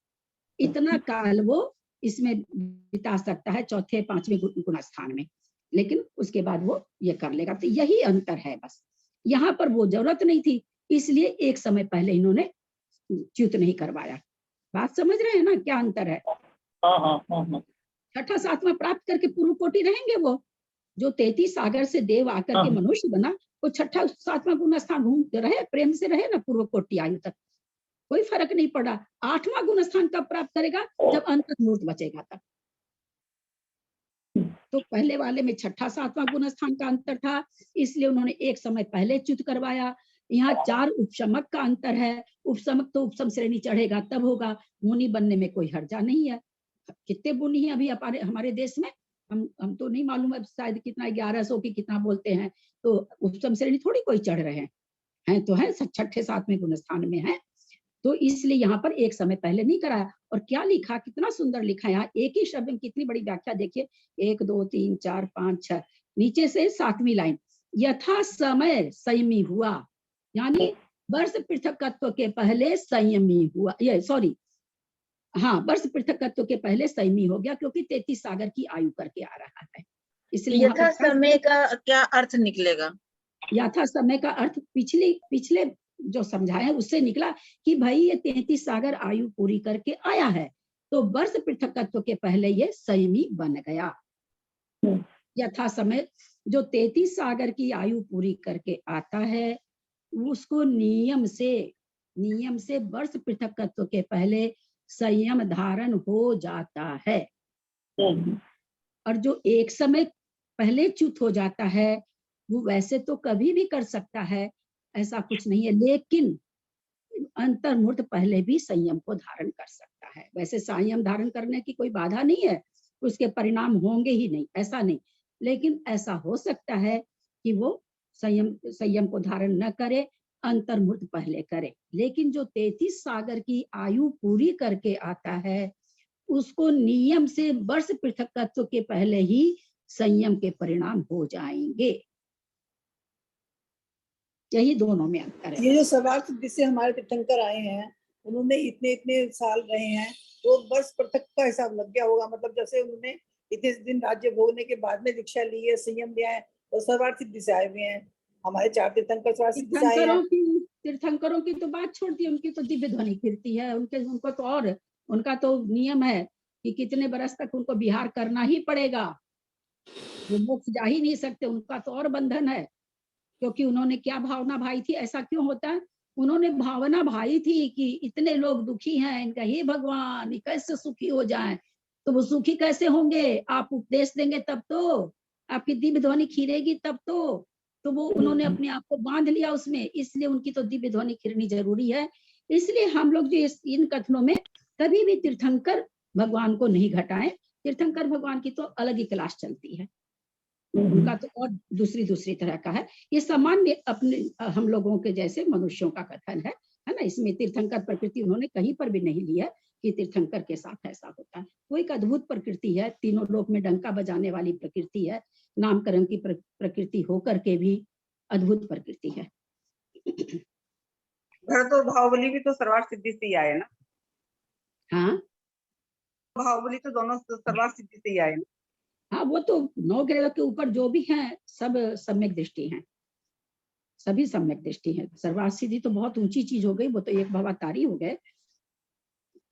इतना काल वो इसमें बिता सकता है चौथे पांचवें गुण स्थान में, लेकिन उसके बाद वो ये कर लेगा। तो यही अंतर है बस। यहाँ पर वो जरूरत नहीं थी, इसलिए एक समय पहले इन्होंने च्युत नहीं करवाया। बात समझ रहे हैं ना क्या अंतर है? छठा सातवां प्राप्त करके पूर्व कोटि रहेंगे वो। जो 33 सागर से देव आकर के मनुष्य बना, वो छठा सातवां गुण स्थान घूमते रहे, प्रेम से रहे ना पूर्व कोटि आयु तक, कोई फर्क नहीं पड़ा। 8वां गुण स्थान कब प्राप्त करेगा? जब अंतर्मूर्त बचेगा तब। तो पहले वाले में छठा सातवां गुण स्थान का अंतर था, इसलिए उन्होंने एक समय पहले च्युत करवाया। यहाँ 4 उपशमक का अंतर है। उपशमक तो उपशम श्रेणी चढ़ेगा तब होगा, मुनि बनने में कोई हर्जा नहीं है। कितने मुनि हैं अभी हमारे देश में? हम तो नहीं मालूम है, शायद कितना 1100 की कितना बोलते हैं। तो उपशम श्रेणी थोड़ी कोई चढ़ रहे हैं तो है छठे सातवें गुण स्थान में है। तो इसलिए यहाँ पर एक समय पहले नहीं कराया। और क्या लिखा, कितना सुंदर लिखा, यहाँ एक ही शब्द में कितनी बड़ी व्याख्या देखिए, 1, 2, 3, 4, 5, 6, नीचे से 7वीं लाइन, यथा समय संयमी हुआ, यानी वर्ष पृथकत्व के पहले संयमी हुआ, ये सॉरी हाँ, वर्ष पृथकत्व के पहले संयमी हो गया, क्योंकि 33 सागर की आयु करके आ रहा है। इसलिए यथा समय का क्या अर्थ निकलेगा? यथा समय का अर्थ पिछले जो समझाया है उससे निकला कि भाई ये 33 सागर आयु पूरी करके आया है, तो वर्ष पृथकत्व के पहले ये संयमी बन गया। यथा समय जो 33 सागर की आयु पूरी करके आता है, उसको नियम से वर्ष पृथकत्व के पहले संयम धारण हो जाता है। और जो एक समय पहले च्युत हो जाता है, वो वैसे तो कभी भी कर सकता है, ऐसा कुछ नहीं है, लेकिन अंतर्मूर्त पहले भी संयम को धारण कर सकता है। वैसे संयम धारण करने की कोई बाधा नहीं है, उसके परिणाम होंगे ही नहीं, ऐसा नहीं, लेकिन ऐसा हो सकता है कि वो संयम को धारण न करे, अंतर्मूर्त पहले करे। लेकिन जो 33 सागर की आयु पूरी करके आता है, उसको नियम से वर्ष पृथकत्व के पहले ही संयम के परिणाम हो जाएंगे। यही दोनों में अंतर है। ये जो सवाल जिससे हमारे तीर्थंकर आए हैं, उन्होंने इतने साल रहे हैं, तो वर्ष पृथक का हिसाब लग गया होगा। मतलब जैसे उन्होंने इतने दिन राज्य भोगने के बाद में दीक्षा ली है, संयम लिया है, और सर्वार्थ सिद्धि से आए हुए हैं। हमारे 4 तीर्थंकर सर्वार्थ सिद्धि से आए हैं। तीर्थंकरों की तो बात छोड़ दी, उनकी तो दिव्य ध्वनि कीर्ति है, उनको तो और उनका तो नियम है कि कितने बरस तक उनको विहार करना ही पड़ेगा, वो मोक्ष जा ही नहीं सकते, उनका तो और बंधन है। क्योंकि उन्होंने क्या भावना भाई थी, ऐसा क्यों होता है? उन्होंने भावना भाई थी कि इतने लोग दुखी हैं, इनका हे भगवान कैसे सुखी हो जाएं। तो वो सुखी कैसे होंगे? आप उपदेश देंगे तब तो, आपकी दिव्य ध्वनि खीरेगी तब तो वो उन्होंने अपने आप को बांध लिया उसमें, इसलिए उनकी तो दिव्य ध्वनि खीरनी जरूरी है। इसलिए हम लोग जो इन कथनों में कभी भी तीर्थंकर भगवान को नहीं घटाएं। तीर्थंकर भगवान की तो अलग ही क्लास चलती है, उनका तो और दूसरी तरह का है। ये सामान्य अपने हम लोगों के जैसे मनुष्यों का कथन है ना। इसमें तीर्थंकर प्रकृति उन्होंने कहीं पर भी नहीं लिया कि तीर्थंकर के साथ ऐसा होता है। वो एक अद्भुत प्रकृति है, तीनों लोक में डंका बजाने वाली प्रकृति है, नामकरण की प्रकृति होकर के भी अद्भुत प्रकृति है। तो बाहुबली भी तो सर्वार्थ सिद्धि से ही आए ना। हाँ, बाहुबली तो दोनों सर्वार्थ सिद्धि से ही आए ना। हाँ, वो तो 9 ग्रह के ऊपर जो भी हैं सब सम्यक दृष्टि हैं, सभी सम्यक दृष्टि है। सर्वार्थ सिद्धि तो बहुत ऊंची चीज हो गई, वो तो एक भवातारी हो गए,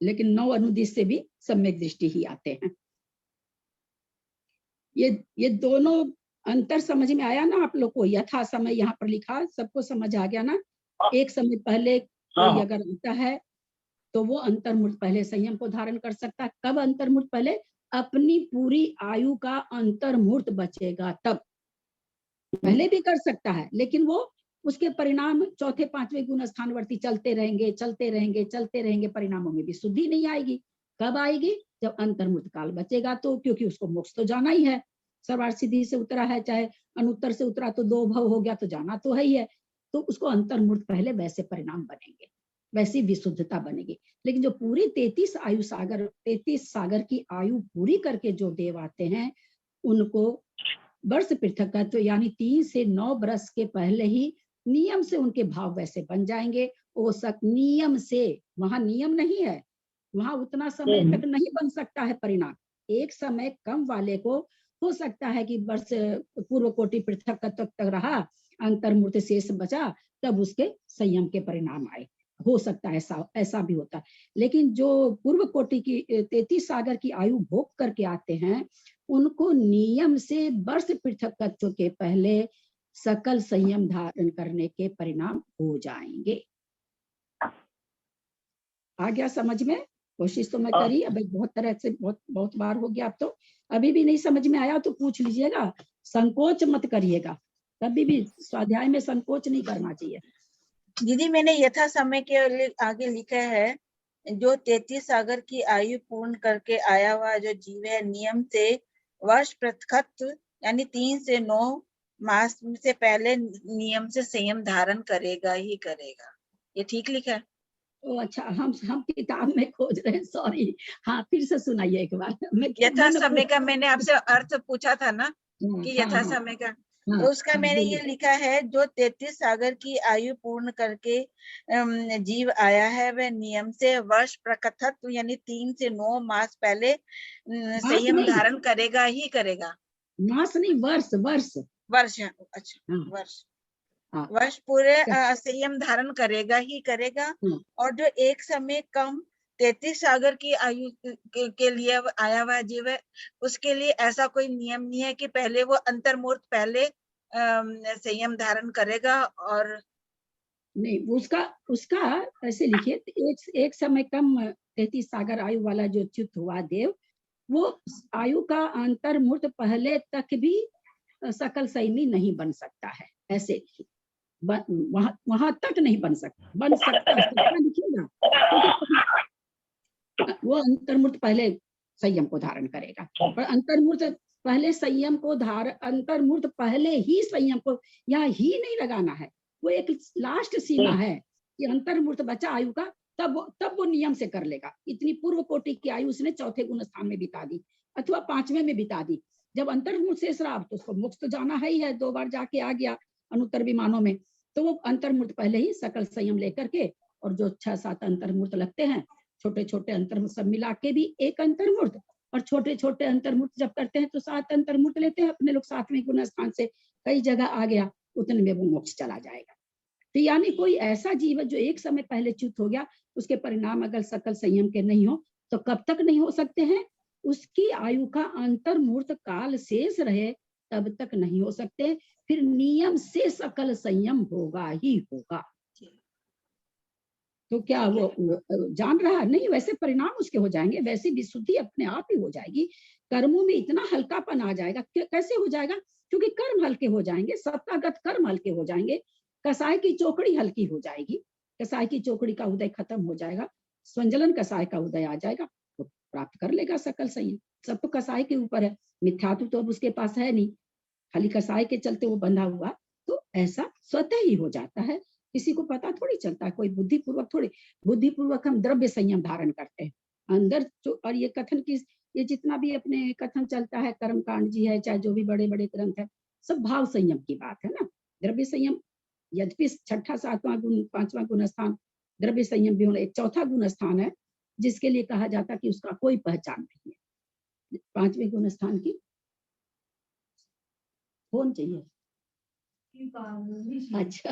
लेकिन 9 अनुदिश से भी सम्यक दृष्टि ही आते हैं। ये दोनों अंतर समझ में आया ना आप लोग को? यथा समय यहाँ पर लिखा, सबको समझ आ गया ना? एक समय पहले कोई अगर आता है तो वो अंतर्मुर्त पहले संयम को धारण कर सकता है। कब अंतर्मुर्त? पहले अपनी पूरी आयु का अंतर्मुर्त बचेगा तब। पहले भी कर सकता है, लेकिन वो उसके परिणाम चौथे पांचवें गुण स्थानवर्ती चलते रहेंगे, परिणामों में भी शुद्धि नहीं आएगी। कब आएगी? जब अंतर्मुर्त काल बचेगा तो, क्योंकि उसको मोक्ष तो जाना ही है। सर्वार्थ सिद्धि से उतरा है, चाहे अनुत्तर से उतरा तो 2 भव हो गया तो जाना तो है ही है। तो उसको अंतर्मुर्त पहले वैसे परिणाम बनेंगे, वैसी विशुद्धता बनेगी। लेकिन जो पूरी 33 सागर की आयु पूरी करके जो देव आते हैं, उनको वर्ष पृथकत्व यानी 3 से 9 वर्ष के पहले ही नियम से उनके भाव वैसे बन जाएंगे। वो सब नियम से, वहां नियम नहीं है, वहां उतना समय तक नहीं बन सकता है परिणाम। एक समय कम वाले को हो सकता है कि वर्ष पूर्व कोटि पृथकत्व तक रहा, अंतर्मूर्त शेष बचा, तब उसके संयम के परिणाम आए, हो सकता है ऐसा भी होता है। लेकिन जो पूर्व कोटि की 33 सागर की आयु भोग करके आते हैं, उनको नियम से वर्ष पृथकत्व के पहले सकल संयम धारण करने के परिणाम हो जाएंगे। आ गया समझ में? कोशिश तो मैं करी, अब बहुत तरह से बहुत बार हो गया। अब तो अभी भी नहीं समझ में आया तो पूछ लीजिएगा, संकोच मत करिएगा, कभी भी स्वाध्याय में संकोच नहीं करना चाहिए। दीदी मैंने यथा समय के आगे लिखा है, जो 33 सागर की आयु पूर्ण करके आया हुआ जो जीव है, नियम से वर्ष पृथकत्व यानी 3 से 9 मास से पहले नियम से संयम धारण करेगा ही करेगा। ये ठीक लिखा है? ओ अच्छा, हम किताब में खोज रहे हैं, सॉरी। हाँ, फिर से सुनाइए एक बार। यथा समय का मैंने आपसे अर्थ पूछा था ना कि यथा समय का, तो उसका मैंने ये लिखा है, जो 33 सागर की आयु पूर्ण करके जीव आया है, वह नियम से वर्ष प्रकथत्व यानी 3 से 9 मास पहले संयम धारण करेगा ही करेगा। मास नहीं, वर्ष। अच्छा, वर्ष पूरे संयम धारण करेगा ही करेगा। और जो एक समय कम 33 सागर की आयु के लिए आया हुआ जीव है, उसके लिए ऐसा कोई नियम नहीं है कि पहले वो अंतर्मूर्त पहले संयम धारण करेगा। और नहीं, उसका ऐसे लिखिए, एक समय कम 33 सागर आयु वाला जो च्युत हुआ देव, वो आयु का अंतर्मूर्त पहले तक भी सकल संयमी नहीं बन सकता है, ऐसे लिखिए। वहां तक नहीं बन सकता लिखिएगा, वो अंतर्मूर्त पहले संयम को धारण करेगा। पर अंतर्मूर्त पहले संयम को अंतर्मूर्त पहले ही संयम को, यहाँ ही नहीं लगाना है, वो एक लास्ट सीमा है कि अंतर्मूर्त बचा आयु का, तब वो नियम से कर लेगा। इतनी पूर्व कोटि की आयु उसने चौथे गुण स्थान में बिता दी अथवा 5वें में बिता दी। जब अंतर्मूर्त शेष रहा तो उसको मोक्ष तो जाना है, 2 बार जाके आ गया अनुत्तर विमानों में, तो वो अंतर्मूर्त पहले ही सकल संयम लेकर के, और जो 6-7 अंतर्मूर्त लगते हैं, छोटे छोटे अंतर्मूर्त सब मिला के भी एक अंतर्मूर्त, और छोटे छोटे अंतर्मूर्त जब करते हैं तो 7 अंतर्मूर्त लेते हैं अपने लोग 7वें गुण स्थान से, कई जगह आ गया, उतने में वो मोक्ष चला जाएगा। तो यानी कोई ऐसा जीव जो एक समय पहले च्युत हो गया, उसके परिणाम अगर सकल संयम के नहीं हो तो कब तक नहीं हो सकते हैं? उसकी आयु का अंतर्मूर्त काल शेष रहे तब तक नहीं हो सकते, फिर नियम से सकल संयम होगा ही होगा। तो क्या वो जान रहा नहीं? वैसे परिणाम उसके हो जाएंगे, वैसी विशुद्धि अपने आप ही हो जाएगी। कर्मों में इतना हल्कापन आ जाएगा। कैसे हो जाएगा? क्योंकि कर्म हल्के हो जाएंगे, सत्तागत कर्म हल्के हो जाएंगे, कसाय की चौकड़ी हल्की हो जाएगी, कसाय की चौकड़ी का उदय खत्म हो जाएगा, स्वंजलन कसाय का उदय आ जाएगा, तो प्राप्त कर लेगा सकल संयम। सब तो कसाय के ऊपर है, मिथ्यात्व तो अब उसके पास है नहीं। खाली कसाय के चलते वो बंधा हुआ, तो ऐसा स्वतः ही हो जाता है, किसी को पता थोड़ी चलता है, कोई बुद्धिपूर्वक थोड़ी, बुद्धिपूर्वक हम द्रव्य संयम धारण करते हैं अंदर जो। और ये कथन की, ये जितना भी अपने कथन चलता है, कर्मकांड जी है, चाहे जो भी बड़े बड़े ग्रंथ है, सब भाव संयम की बात है ना। द्रव्य संयम, यद्यपि छठा सातवां गुण पांचवा गुण स्थान द्रव्य संयम भी होना, एक चौथा गुण स्थान है जिसके लिए कहा जाता कि उसका कोई पहचान नहीं है। पांचवें गुण स्थान की कौन चाहिए? अच्छा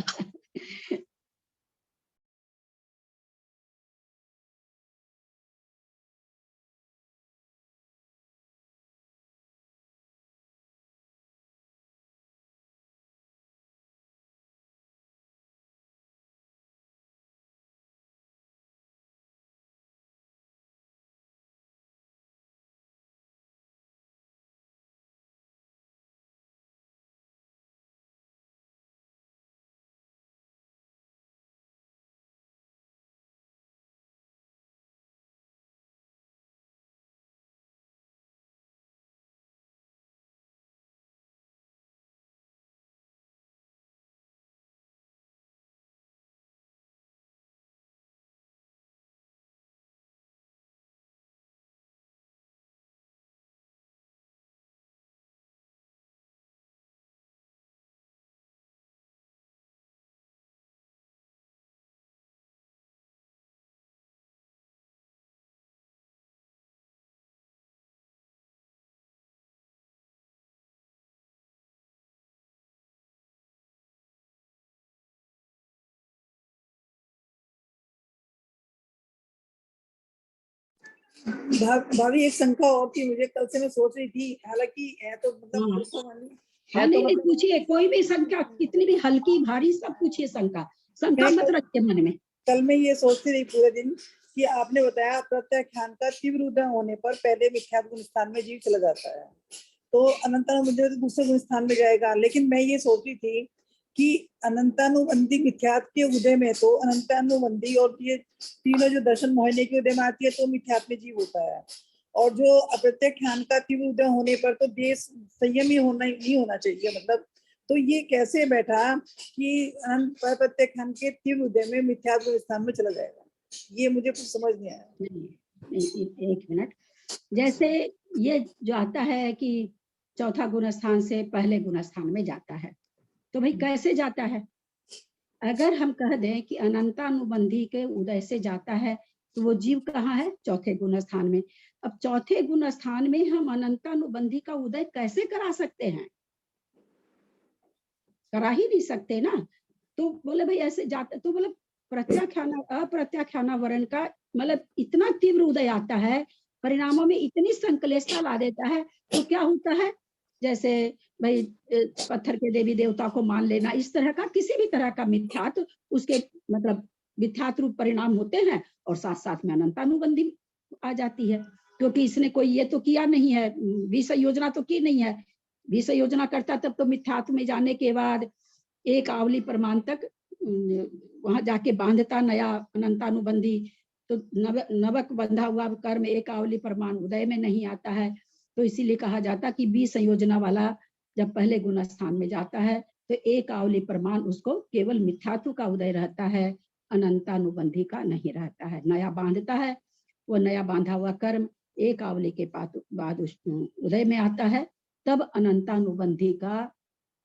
भाभी एक शंका और थी मुझे, कल से मैं सोच रही थी, हालांकि है तो मतलब हाँ। पुरुषोवाणी हाँ है नहीं तो नहीं, मतलब पूछिए, कोई भी शंका, कितनी भी हल्की भारी, सब पूछिए, शंका शंका मैं मत रखिए मन में। कल मैं ये सोचती रही पूरे दिन कि आपने बताया प्रत्याख्यान का तीव्र उदय होने पर पहले विख्यात गुण स्थान में जीव चला जाता है, तो अनंतानुबंधी तो दूसरे गुण स्थान में जाएगा। लेकिन मैं ये सोच रही थी कि अनंतानुबंधी मिथ्यात के उदय में तो अनंतानुबंधी और ये तीनों जो दर्शन मोहिनी के उदय में आती है तो मिथ्यात में जीव होता है, और जो अप्रत्याख्यान का तीव्र उदय होने पर तो देश संयम ही होना चाहिए, मतलब तो ये कैसे बैठा कि प्रत्याख्यान के तीव्र उदय में मिथ्यात गुण स्थान में चला जाएगा, ये मुझे कुछ समझ नहीं आया। नहीं, एक मिनट, जैसे ये जो आता है कि चौथा गुण स्थान से पहले गुण स्थान में जाता है, तो भाई कैसे जाता है? अगर हम कह दें कि अनंतानुबंधी के उदय से जाता है, तो वो जीव कहाँ है? चौथे गुण स्थान में। अब चौथे गुण स्थान में हम अनंतानुबंधी का उदय कैसे करा सकते हैं? करा ही नहीं सकते ना। तो बोले भाई ऐसे जाता, तो बोले प्रत्याख्यान अप्रत्याख्यानावरण का मतलब इतना तीव्र उदय आता है, परिणामों में इतनी संकलेशता ला देता है, तो क्या होता है? जैसे भाई पत्थर के देवी देवता को मान लेना, इस तरह का किसी भी तरह का मिथ्यात, उसके मतलब मिथ्यात रूप परिणाम होते हैं, और साथ साथ में अनंतानुबंधी आ जाती है, क्योंकि इसने कोई ये तो किया नहीं है, विसंयोजना तो की नहीं है। विसंयोजना करता तब तो मिथ्यात्व में जाने के बाद एक आवली प्रमाण तक वहां जाके बांधता नया अनंतानुबंधी, तो नवक बंधा हुआ कर्म एक आवली प्रमाण उदय में नहीं आता है। तो इसीलिए कहा जाता कि विसंयोजना वाला जब पहले गुण स्थान में जाता है तो एक आवली प्रमाण उसको केवल मिथ्यात्व का उदय रहता है, अनंतानुबंधी का नहीं रहता है। नया बांधता है, वो नया बांधा हुआ कर्म एक आवली के बाद उदय में आता है, तब अनंतानुबंधी का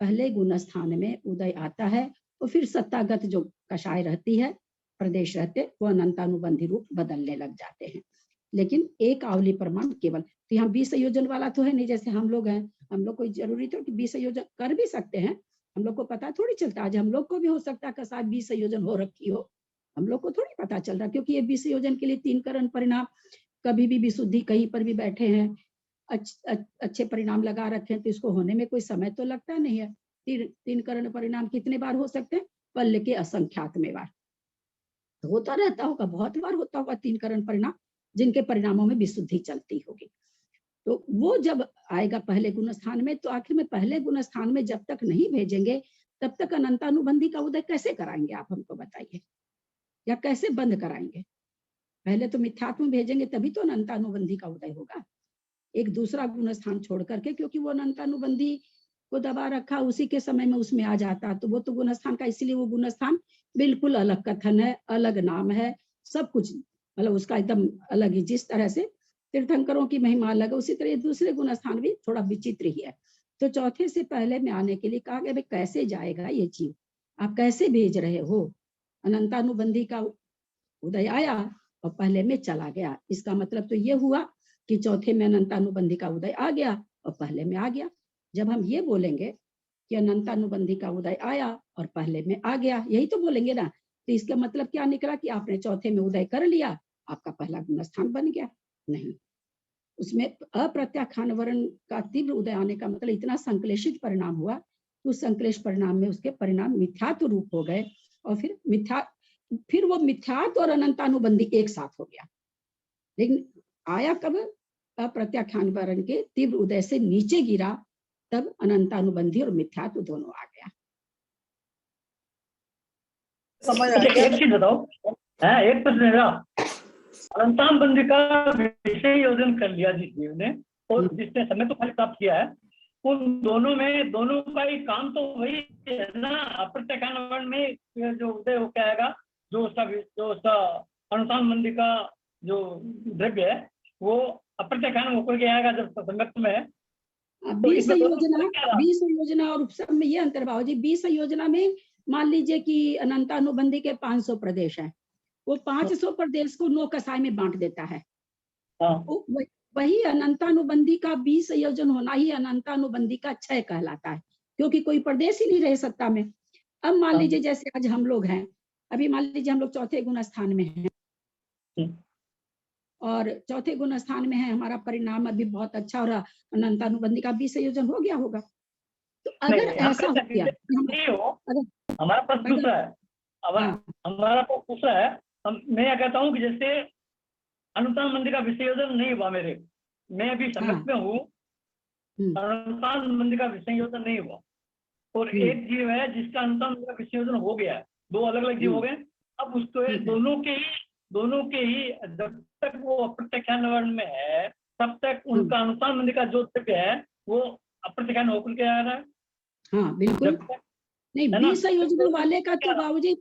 पहले गुण स्थान में उदय आता है, और फिर सत्तागत जो कषाय रहती है, प्रदेश रहते, वो अनंतानुबंधी रूप बदलने लग जाते हैं। लेकिन एक आवली प्रमाण केवल, तो यहाँ विसंयोजन वाला तो है नहीं, जैसे हम लोग हैं, हम लोग को जरूरी तो कि विसंयोजन कर भी सकते हैं, हम लोग को पता थोड़ी चलता, आज हम लोग को भी हो सकता है कि शायद विसंयोजन हो रखी हो, हम लोग को थोड़ी पता चल रहा, क्योंकि ये विसंयोजन के लिए 3 करण परिणाम, कभी भी विशुद्धि कहीं पर भी बैठे हैं, अच्छे परिणाम लगा रखे हैं, तो इसको होने में कोई समय तो लगता नहीं है। 3 करण परिणाम कितने बार हो सकते हैं? पल्ले के असंख्यात में बार तो होता रहता होगा, बहुत बार होता होगा 3 करण परिणाम, जिनके परिणामों में विशुद्धि चलती होगी। तो वो जब आएगा पहले गुण स्थान में, तो आखिर में पहले गुण स्थान में जब तक नहीं भेजेंगे, तब तक अनंतानुबंधी का उदय कैसे कराएंगे? आप हमको बताइए, या कैसे बंद कराएंगे? पहले तो मिथ्यात्व भेजेंगे, तभी तो अनंतानुबंधी का उदय होगा, एक दूसरा गुण स्थान छोड़ करके, क्योंकि वो अनंतानुबंधी को दबा रखा, उसी के समय में उसमें आ जाता, तो वो तो गुणस्थान का, इसीलिए वो गुणस्थान बिल्कुल अलग कथन है, अलग नाम है, सब कुछ मतलब उसका एकदम अलग ही। जिस तरह से तीर्थंकरों की महिमा अलग है, उसी तरह दूसरे गुणस्थान भी थोड़ा विचित्र ही है। तो चौथे से पहले में आने के लिए कहा गया, भाई कैसे जाएगा ये जीव, आप कैसे भेज रहे हो? अनंतानुबंधी का उदय आया और पहले में चला गया। इसका मतलब तो ये हुआ कि चौथे में अनंतानुबंधी का उदय आ गया और पहले में आ गया। जब हम ये बोलेंगे कि अनंतानुबंधी का उदय आया और पहले में आ गया, यही तो बोलेंगे ना, तो इसका मतलब क्या निकला कि आपने चौथे में उदय कर लिया, आपका पहला गुणस्थान बन गया? नहीं, उसमें अप्रत्याख्यान वर्ण का तीव्र उदय आने का मतलब इतना संक्लेशित परिणाम हुआ, उस संक्लेश परिणाम में उसके परिणाम मिथ्यात्व रूप हो गए, और फिर वो मिथ्यात्व और अनंतानुबंधी एक साथ हो गया। लेकिन आया कब? अप्रत्याख्यान वर्ण के तीव्र उदय से नीचे गिरा, तब अनंतानुबंधी और मिथ्यात्व दोनों आ गया। समझ आ गया। एक चीज बताओ, एक प्रश्न मेरा, अनंतानुबंधी का विषय योजन कर लिया जिस जीव ने और जिसने समय तो फल प्राप्त किया है, उन दोनों में, दोनों का ही काम तो वही है ना। अप्रत्याख्यान वर्ण में जो उदय हो क्या आएगा, जो उसका अनंतानुबंधी का जो द्रव्य है वो अप्रत्याख्यान होकर के आएगा जब संगत में है। संयोजना और उपसर्ग में ये अंतर्भाव जी। 20 संयोजना में मान लीजिए कि अनंतानुबंधी के 500 प्रदेश हैं, वो 500 प्रदेश को 9 कसाय में बांट देता है। वही अनंतानुबंधी का 20 संयोजन होना ही अनंतानुबंधी का क्षय कहलाता है, क्योंकि कोई प्रदेश ही नहीं रहे सत्ता में। अब मान लीजिए जैसे आज हम लोग हैं, अभी मान लीजिए हम लोग चौथे गुण स्थान में हैं, और चौथे गुण स्थान में है, हमारा परिणाम अभी बहुत अच्छा हो रहा, अनंतानुबंधी का 20 संयोजन हो गया होगा। तो अगर ऐसा हो गया, हमारा प्रश्न दूसरा है, हमारा दूसरा है, मैं क्या कहता हूँ कि जैसे अनंतानुबंधी का विसंयोजन नहीं हुआ मेरे, मैं अभी संगत में हूँ, अनंतानुबंधी का विसंयोजन नहीं हुआ, और एक जीव है जिसका अनंतानुबंधी का विसंयोजन हो गया है, 2 अलग अलग जीव हो गए। अब उसको दोनों के ही जब तक वो अप्रत्याख्यान वर्ण में है तब तक उनका अनंतानुबंधी का जो द्रव्य है वो अप्रत्याख्यान होकर के आ रहा है। हाँ बिल्कुल नहीं, 20 संयोजना वाले का तो बाबूजी,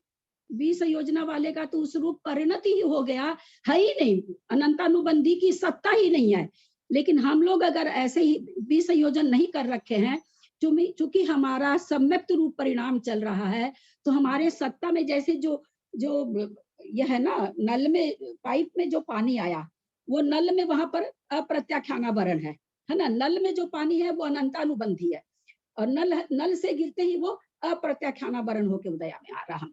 20 संयोजना वाले का तो उस रूप परिणति ही हो गया है ही नहीं, अनंतानुबंधी की सत्ता ही नहीं है। लेकिन हम लोग अगर ऐसे ही 20 संयोजन नहीं कर रखे हैं, चूंकि हमारा सम्यक्त रूप परिणाम चल रहा है, तो हमारे सत्ता में जैसे जो यह है ना, नल में, पाइप में जो पानी आया, वो नल में वहां पर अप्रत्याख्याना वर्ण है ना, नल में जो पानी है वो अनंतानुबंधी है, और नल से गिरते ही वो अप्रत्याख्याना वर्ण होके उदया में आ रहा।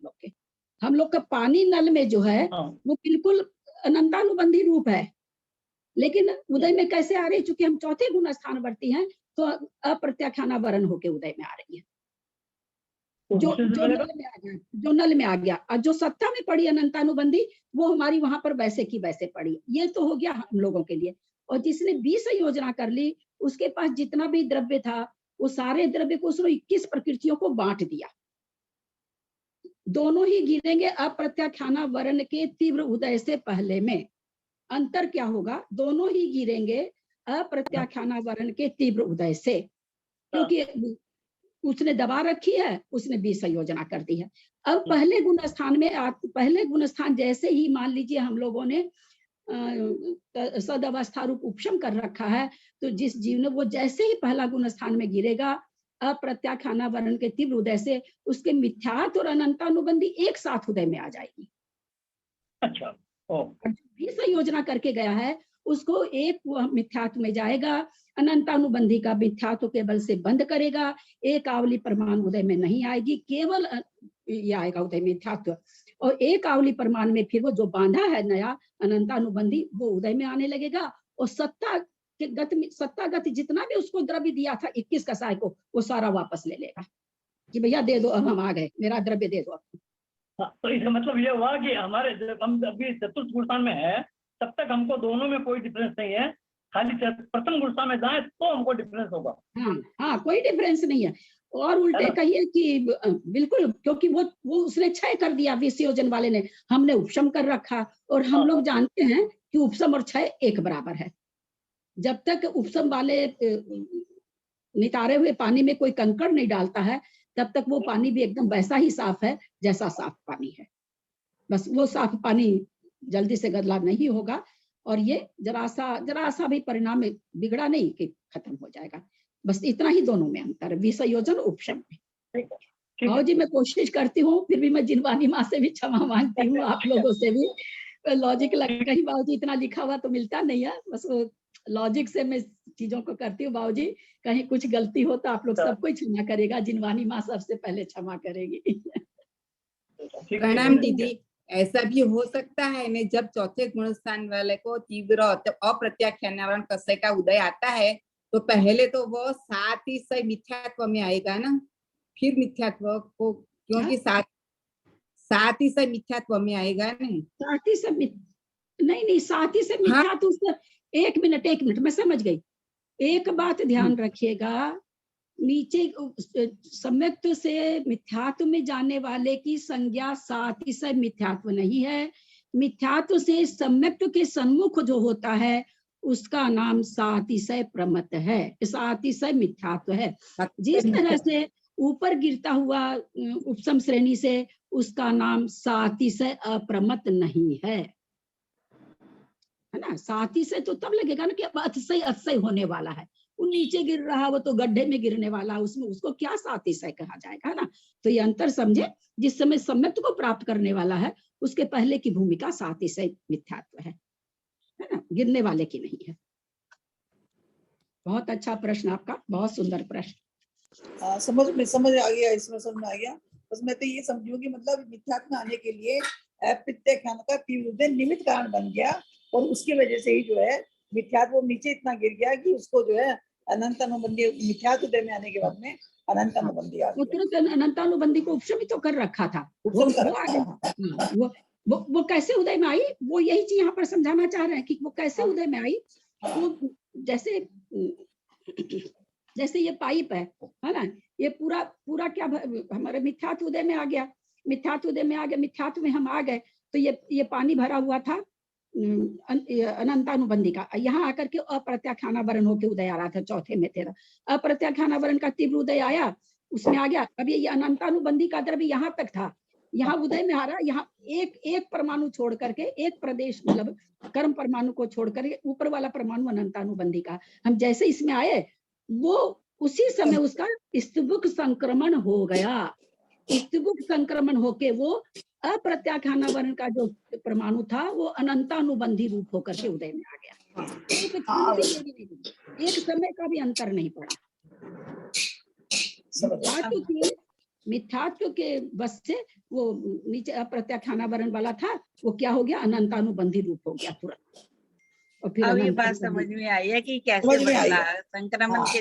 हम लोग का पानी नल में जो है वो बिल्कुल अनंतानुबंधी रूप है, लेकिन उदय में कैसे आ रही है? चूंकि हम चौथे गुण स्थानवर्ती हैं, तो अप्रत्याख्याना वर्ण होके उदय में आ रही है, जो नल में आ गया, और जो सत्ता में पड़ी अनंतानुबंधी वो हमारी वहां पर वैसे की वैसे पड़ी। ये तो हो गया हम लोगों के लिए। और जिसने 20 योजना कर ली, उसके पास जितना भी द्रव्य था, वो सारे द्रव्य को उसने 21 प्रकृतियों को बांट दिया। दोनों ही गिरेंगे अप्रत्याख्याना वर्ण के तीव्र उदय से पहले में। अंतर क्या होगा? दोनों ही गिरेंगे अप्रत्याख्याना वर्ण के तीव्र उदय से, क्योंकि उसने दबा रखी है, उसने 20 संयोजना कर दी है। अब पहले गुण स्थान में, पहले गुण स्थान जैसे ही मान लीजिए हम लोगों ने सदअवस्था रूप उपशम कर रखा है, तो जिस जीव ने, वो जैसे ही पहला गुण स्थान में गिरेगा अप्रत्याख्याना वर्ण के तीव्र उदय से, उसके मिथ्यात्व और अनंतानुबंधी एक साथ उदय में आ जाएगी। अच्छा, 20 संयोजना करके गया है, उसको एक मिथ्यात्व में जाएगा, अनंतानुबंधी का मिथ्यात्व के बल से बंद करेगा, एक आवली परमाण उदय में नहीं आएगी, केवल ये आएगा उदय मिथ्यात्व, और एक आवली परमाण में फिर वो जो बांधा है नया अनंतानुबंधी, वो उदय में आने लगेगा, और सत्ता गति जितना भी उसको द्रव्य दिया था 21 कसाय को, वो सारा वापस ले लेगा कि भैया दे दो, अब हम आ गए, मेरा द्रव्य दे दो। तो इसका मतलब ये हुआ कि हमारे, जब हम अभी चतुर्थ गुणस्थान में है, तब तक हमको दोनों में कोई डिफरेंस नहीं है, खाली प्रथम गुणस्थान में जाए तो हमको डिफरेंस होगा। हाँ, कोई डिफरेंस नहीं है। और उल्टे कहिए कि बिल्कुल, क्योंकि वो उसने क्षय कर दिया, विसंयोजन वाले ने, हमने उपशम कर रखा, और हम लोग जानते हैं कि उपशम और क्षय एक बराबर है। जब तक उपशम वाले नितारे हुए पानी में कोई कंकड़ नहीं डालता है, तब तक वो पानी भी एकदम वैसा ही साफ है जैसा साफ पानी है। बस वो साफ पानी जल्दी से गंदा नहीं होगा, और ये जरा सा भी परिणाम में बिगड़ा नहीं कि खत्म हो जाएगा। बस इतना ही दोनों में अंतर है, विसंयोजन उपशम में। भाव जी मैं कोशिश करती हूँ, फिर भी मैं जिनवानी माँ से भी क्षमा मांगती हूँ, आप लोगों से भी। लॉजिक लग कहीं भाव जी इतना लिखा हुआ तो मिलता नहीं है, बस वो लॉजिक से मैं चीजों को करती हूँ। भाव जी कहीं कुछ गलती हो तो आप लोग सबको ही क्षमा करेगा, जिनवानी माँ सबसे पहले क्षमा करेगी। प्रणाम दीदी। ऐसा भी हो सकता है न, जब चौथे गुण स्थान वाले को तीव्र अप्रत्याख्यान कस्य का उदय आता है, तो पहले तो वो साथ ही से मिथ्यात्व में आएगा ना, फिर मिथ्यात्व को, क्योंकि साथ ही से मिथ्यात्व में आएगा नहीं। साथ ही से नहीं, साथ ही से मिथ्यात्व। हाँ। एक मिनट मैं समझ गई। एक बात ध्यान रखिएगा, नीचे सम्यक्त से मिथ्यात्व में जाने वाले की संज्ञा सातिशय मिथ्यात्व नहीं है। मिथ्यात्व से सम्यक्त के सम्मुख जो होता है उसका नाम सातिशय प्रमत है, सातिशय मिथ्यात्व है। जिस तरह से ऊपर गिरता हुआ उपसम श्रेणी से, उसका नाम सातिशय अप्रमत नहीं है ना। सातिशय तो तब लगेगा ना कि अब अतिशय होने वाला है, वो नीचे गिर रहा, वो तो गड्ढे में गिरने वाला, उसमें उसको क्या सातिशय कहा जाएगा, है ना। तो ये अंतर समझे, जिस समय सम्यक्त को प्राप्त करने वाला है उसके पहले की भूमिका सातिशय मिथ्यात्व है ना, गिरने वाले की नहीं है। बहुत अच्छा प्रश्न आपका, बहुत सुंदर प्रश्न। समझ आ गया, इसमें समझ में आ गया। बस मैं तो ये समझूं कि मतलब मिथ्यात्व आने के लिए प्रत्याख्यान का तीव्र निमित्त कारण बन गया, और उसकी वजह से ही जो है मिथ्यात्व नीचे इतना गिर गया कि उसको जो है अनंत अनुबंधी, मिथ्यात्व उदय में आने के बाद में अनंत अनुबंधी आ गया। तुरंत अनंत अनुबंधी को उपशमित तो कर रखा था, वो कैसे उदय में आई, वो यही चीज यहाँ पर समझाना चाह रहे हैं कि वो कैसे उदय में आई। वो जैसे ये पाइप है ना, ये पूरा क्या हमारे मिथ्यात्व उदय में आ गया, मिथ्यात्व में हम आ गए, तो ये पानी भरा हुआ था अनंतानुबंधी का, यहाँ आकर के अप्रत्याख्यानावरण होकर उदय आ रहा था। चौथे में तेरा अप्रत्याख्यानावरण का तीव्र उदय आया, उसमें आ गया। अब ये अनंतानुबंधी का द्रव्य यहाँ तक था, यहाँ उदय में आ रहा, यहाँ एक परमाणु छोड़ करके, एक प्रदेश मतलब कर्म परमाणु को छोड़ करके ऊपर वाला परमाणु अनंतानुबंधी का, हम जैसे इसमें आए वो उसी समय उसका स्तुबुक संक्रमण हो गया। स्तुबुक संक्रमण होके वो अप्रत्याख्यानावरण का जो परमाणु था वो अनंतानुबंधी रूप होकर के उदय में आ गया। एक समय का भी अंतर नहीं पड़ा। मिथ्यात्व के बस से वो नीचे अप्रत्याख्यानावरण वाला था, वो क्या हो गया, अनंतानुबंधी रूप हो गया तुरंत। और फिर अब ये बात समझ में आई है कि कैसे बदला संक्रमण के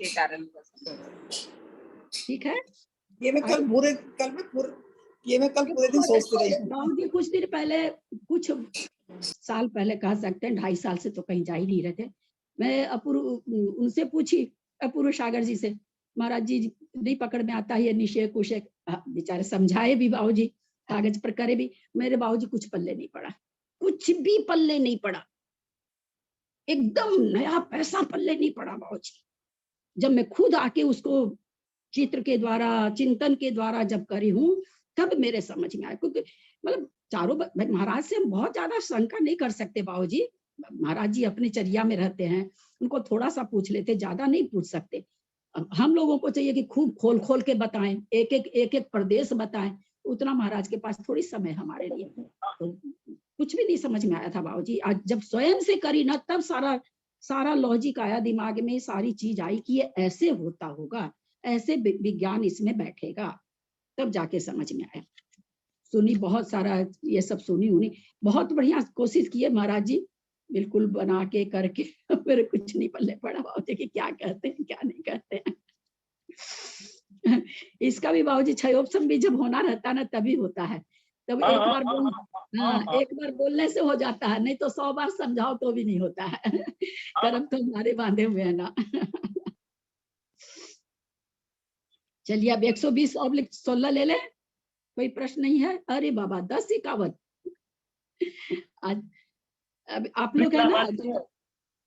कारण। ठीक है, ये मैं कल पूरे दिन सोचती रही। बाबूजी कुछ दिन पहले, कुछ साल पहले कह सकते हैं, 2.5 साल से तो कहीं जा ही नहीं रहे थे। मैं उनसे पूछी, अपूर्व सागर जी से, महाराज जी नहीं पकड़ में आता है निषेक कुशेक, बेचारे समझाए भी बाबूजी, कागज पर करे भी, मेरे बाबूजी कुछ पल्ले नहीं पड़ा, कुछ भी पल्ले नहीं पड़ा, एकदम नया पैसा पल्ले नहीं पड़ा बाबूजी। जब मैं खुद आके उसको चित्र के द्वारा, चिंतन के द्वारा जब करी हूँ, तब मेरे समझ में आया। क्योंकि मतलब चारों महाराज से हम बहुत ज्यादा शंका नहीं कर सकते बाबूजी, महाराज जी अपनी चर्या में रहते हैं, उनको थोड़ा सा पूछ लेते, ज्यादा नहीं पूछ सकते। हम लोगों को चाहिए कि खूब खोल के बताएं, एक एक प्रदेश बताएं, उतना महाराज के पास थोड़ी समय हमारे लिए। तो कुछ भी नहीं समझ में आया था बाबूजी। आज जब स्वयं से करी ना, तब सारा लॉजिक आया दिमाग में, सारी चीज आई कि ये ऐसे होता होगा, ऐसे विज्ञान इसमें बैठेगा, तब जाके समझ में आया। सुनी बहुत सारा, ये सब सुनी, बहुत बढ़िया कोशिश की है महाराज जी, बिल्कुल बना के करके, मेरे कुछ नहीं पल्ले पड़ा बाबूजी कि क्या कहते हैं क्या नहीं कहते हैं। इसका भी बाबूजी क्षयोपशम भी जब होना रहता है ना, तभी होता है। तब एक बार बोलने से हो जाता है, नहीं तो 100 बार समझाओ तो भी नहीं होता है। कर्म तो हमारे बांधे हुए हैं ना। चलिए अब 120/16 ले ले, कोई प्रश्न नहीं है। अरे बाबा 10:51। आज अब आप लोग है ना,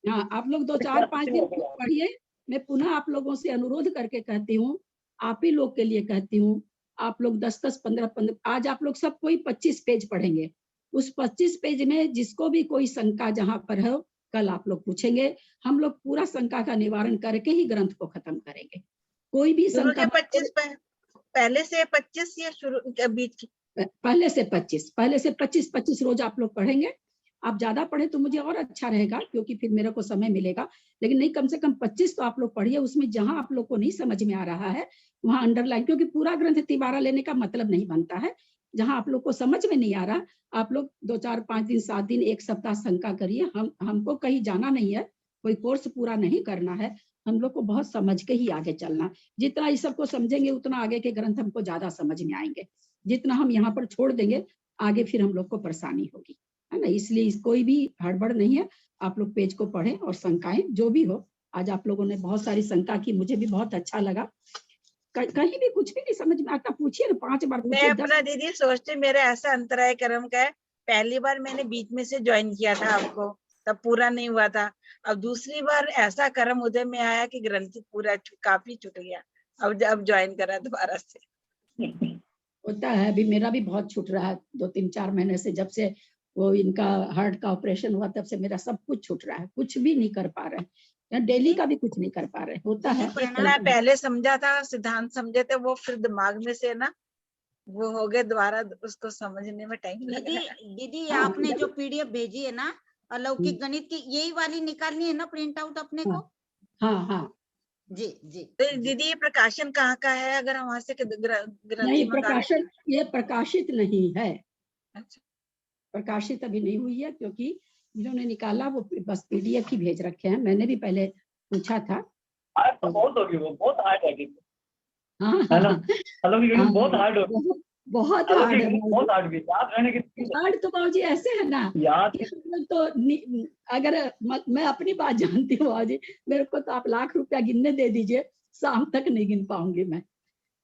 हाँ आप लोग 2-4-5 दिन पढ़िए, मैं पुनः आप लोगों से अनुरोध करके कहती हूँ, आप ही लोग के लिए कहती हूँ, आप लोग 10-10, 15-15, आज आप लोग सब कोई 25 पेज पढ़ेंगे। उस 25 पेज में जिसको भी कोई शंका जहाँ पर हो, कल आप लोग पूछेंगे। हम लोग पूरा शंका का निवारण करके ही ग्रंथ को खत्म करेंगे। कोई भी शुरू शंका के 25 पहले से 25 या शुरू के बीच की? पहले से 25 रोज आप लोग पढ़ेंगे। आप ज्यादा पढ़े तो मुझे और अच्छा रहेगा, क्योंकि फिर मेरे को समय मिलेगा। लेकिन नहीं, कम से कम 25 तो आप लोग पढ़िए। उसमें जहां आप लोग को नहीं समझ में आ रहा है वहां अंडरलाइन, क्योंकि पूरा ग्रंथ तिबारा लेने का मतलब नहीं बनता है। जहां आप लोग को समझ में नहीं आ रहा, आप लोग 2, 4, 5 दिन, 7 दिन, 1 सप्ताह शंका करिए। हमको कहीं जाना नहीं है, कोई कोर्स पूरा नहीं करना है। हम लोग को बहुत समझ के ही आगे चलना। जितना इस सबको समझेंगे उतना आगे के ग्रंथ हमको ज्यादा समझ में आएंगे। जितना हम यहाँ पर छोड़ देंगे आगे फिर हम लोग को परेशानी होगी, है ना। इसलिए कोई भी हड़बड़ नहीं है। आप लोग पेज को पढ़ें और शंकाएं जो भी हो। आज आप लोगों ने बहुत सारी शंका की, मुझे भी बहुत अच्छा लगा। कहीं भी कुछ भी नहीं समझ में आता, पूछिए ना, 5 बार मैं पूछिए, अपना दीदी सोचती मेरा ऐसा अंतराय कर्म का है। पहली बार मैंने बीच में से ज्वाइन किया था आपको, तब पूरा नहीं हुआ था। अब दूसरी बार ऐसा कर्म उदय में आया कि ग्रंथ पूरा काफी छूट गया। अब ज्वाइन करा दोबारा से। होता है, अभी मेरा भी बहुत छूट रहा है। 2-3-4 महीने से, जब से वो इनका हार्ट का ऑपरेशन हुआ तब से मेरा सब कुछ छूट रहा है। कुछ भी नहीं कर पा रहे हैं, डेली का भी कुछ नहीं कर पा रहे। होता है, जितना पहले समझा था, सिद्धांत समझे थे, वो फिर दिमाग में से ना वो हो गए, दोबारा उसको समझने में टाइम लग रहा है। दीदी आपने जो पीडीएफ भेजी है ना अलौकिक गणित की, यही वाली निकालनी है ना प्रिंट आउट अपने को? हाँ हाँ जी जी। तो दीदी ये प्रकाशन कहाँ का है, अगर हम वहां से नहीं, प्रकाशन ये प्रकाशित नहीं है। अच्छा, प्रकाशित अभी नहीं हुई है, क्योंकि जिन्होंने निकाला वो बस पीडीएफ ही भेज रखे हैं। मैंने भी पहले पूछा था। तो बहुत होगी, वो बहुत हार्ड है। हाँ है ना, बहुत हार्ड होगी, बहुत हार्ड है। बहुत हार्ड भी याद रहने की। हार्ड तो बाबूजी ऐसे है ना याद कि हम लोग तो अगर मैं अपनी बात जानती हूँ बाबूजी, मेरे को तो आप लाख रुपया गिनने दे दीजिए, शाम तक नहीं गिन पाऊंगी। मैं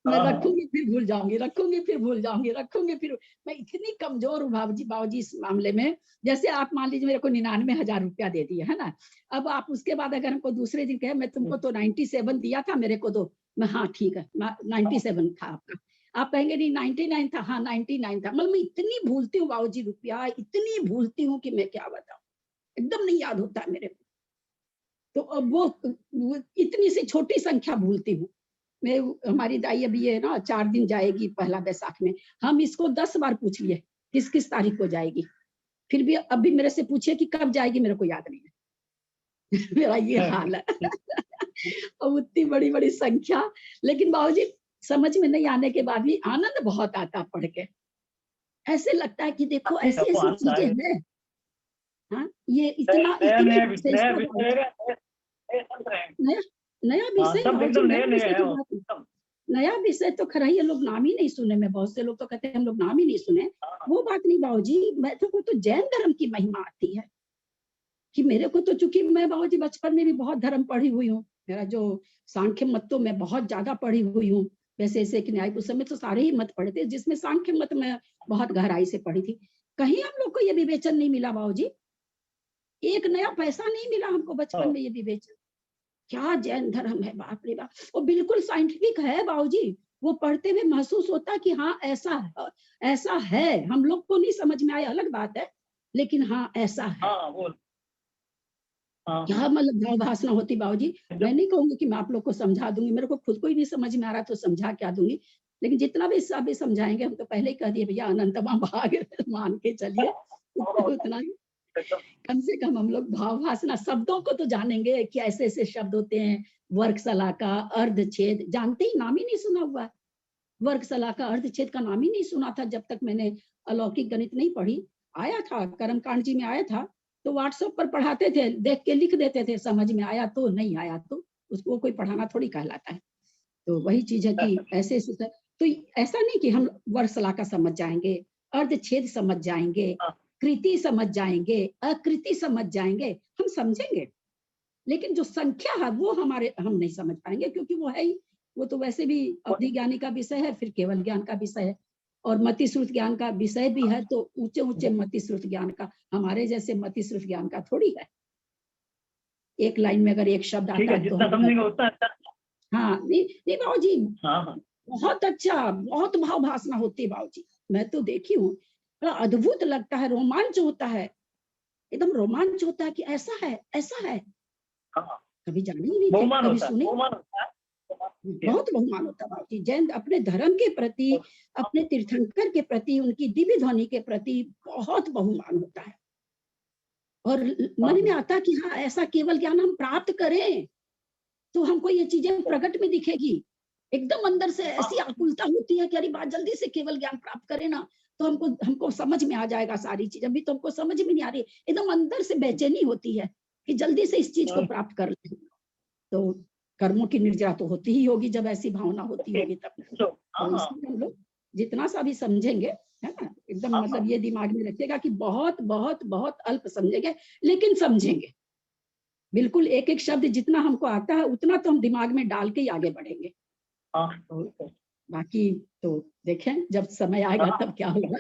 रखूंगी फिर भूल जाऊंगी, रखूंगी फिर भूल जाऊंगी, रखूंगी फिर। मैं इतनी कमजोर हूँ बाबूजी इस मामले में। जैसे आप मान लीजिए मेरे को 99,000 रुपया दे दिया, है ना। अब आप उसके बाद अगर हमको दूसरे दिन कहे मैं तुमको तो 97 दिया था, मेरे को दो, मैं हाँ ठीक है 97 था आपका। आप कहेंगे नहीं 99 था, हाँ 99 था। मतलब मैं इतनी भूलती हूँ बाबूजी रुपया, इतनी भूलती हूँ कि मैं क्या बताऊँ, एकदम नहीं याद होता है मेरे को। तो अब वो इतनी सी छोटी संख्या भूलती हूँ मैं। हमारी दाई अभी है ना 4 दिन जाएगी पहला बैसाख में। हम इसको 10 बार पूछ लिए किस किस तारीख को जाएगी, फिर भी अभी मेरे से पूछे कि कब जाएगी, मेरे को याद नहीं है। मेरा ये हाल है। और उतनी बड़ी बड़ी संख्या, लेकिन बाबूजी समझ में नहीं आने के बाद भी आनंद बहुत आता पढ़ के। ऐसे लगता है कि देखो ऐसी ऐसी चीजें हैं। हाँ, ये इतना नया विषय, नया विषय तो खरा ही, लोग नाम ही नहीं सुने। मैं बहुत से लोग तो कहते हैं हम लोग नाम ही नहीं सुने। वो बात नहीं बाबूजी, मैं तो जैन धर्म की महिमा आती है कि मेरे को तो, चूंकि मैं बाबूजी बचपन में भी बहुत धर्म पढ़ी हुई हूँ। मेरा जो सांख्य मत तो मैं बहुत ज्यादा पढ़ी हुई हूँ। वैसे ऐसे कि न्याय उस समय तो सारे ही मत पढ़े थे, जिसमें सांख्य मत में बहुत गहराई से पढ़ी थी। कहीं हम लोग को ये विवेचन नहीं मिला बाबूजी, एक नया पैसा नहीं मिला हमको बचपन में ये विवेचन। क्या जैन धर्म है, बाप रे बाप। वो बिल्कुल साइंटिफिक है बाबूजी। वो पढ़ते हुए महसूस होता कि हाँ ऐसा है। हम लोग को नहीं समझ में आया अलग बात है, लेकिन हाँ ऐसा है। क्या मतलब भाव भाषणा होती बाबूजी। मैं नहीं कहूंगी कि मैं आप लोग को समझा दूंगी, मेरे को खुद को ही नहीं समझ में आ रहा तो समझा क्या दूंगी। लेकिन जितना भी सब समझाएंगे, हम तो पहले ही कह दिए भैया अनंतमा भाग मान के चलिए। उतना ही कम से कम हम लोग भाव भाषणा शब्दों को तो जानेंगे कि ऐसे ऐसे शब्द होते हैं। वर्गशला का अर्धछेद जानते ही, नाम ही नहीं सुना हुआ। वर्गशला का अर्धछेद का नाम ही नहीं सुना था जब तक मैंने अलौकिक गणित नहीं पढ़ी। आया था कर्मकांड जी में आया था, तो व्हाट्सएप पर पढ़ाते थे, देख के लिख देते थे, समझ में आया तो, नहीं आया तो उसको कोई पढ़ाना थोड़ी कहलाता है। तो वही चीज है कि ऐसे तो ऐसा नहीं कि हम वर्गशला का समझ जाएंगे, अर्धछेद समझ जाएंगे, कृति समझ जाएंगे, अकृति समझ जाएंगे, हम समझेंगे। लेकिन जो संख्या है वो हम नहीं समझ पाएंगे, क्योंकि वो है ही, वो तो वैसे भी अवधि ज्ञानी का विषय है, फिर केवल ज्ञान का विषय है, और मति श्रुत ज्ञान का विषय भी है। तो ऊंचे ऊंचे मति श्रुत ज्ञान का, हमारे जैसे मति श्रुत ज्ञान का थोड़ी है। एक लाइन में अगर एक शब्द ठीक आता है, है तो जितना हम समझेंगे उतना अच्छा। हाँ नहीं बाबू जी, हाँ हाँ बहुत अच्छा, बहुत भाव भासना होती है बाबू जी, मैं तो देखी हूँ, बड़ा अद्भुत लगता है, रोमांच होता है, एकदम रोमांच होता है कि ऐसा है, ऐसा है, हाँ, कभी जाने ही नहीं थे, बहुमान कभी होता है, सुने, बहुमान होता है। बहुत बहुमान होता है बाबू जी। जैन अपने धर्म के प्रति, अपने तीर्थंकर के प्रति, उनकी दिव्य ध्वनि के प्रति बहुत बहुमान होता है, और मन में आता है कि हाँ ऐसा केवल ज्ञान हम प्राप्त करें तो हमको ये चीजें प्रकट में दिखेगी, एकदम अंदर से ऐसी आकुलता होती है कि अरे बात जल्दी से केवल ज्ञान प्राप्त करें ना, तो हमको समझ में आ जाएगा सारी चीज, अभी तो हमको समझ में नहीं आ रही, एकदम अंदर से बेचैनी होती है कि जल्दी से इस चीज को प्राप्त कर लें। तो कर्मों की निर्जरा तो होती ही होगी, जब ऐसी भावना होती होगी तब। तो इसलिए हम लोग जितना सा भी समझेंगे, है ना, एकदम मतलब ये दिमाग में रखिएगा कि बहुत बहुत बहुत अल्प समझेंगे, लेकिन समझेंगे बिल्कुल, एक एक शब्द जितना हमको आता है उतना तो हम दिमाग में डाल के ही आगे बढ़ेंगे। तो बाकी तो देखें जब समय आएगा तब क्या होगा।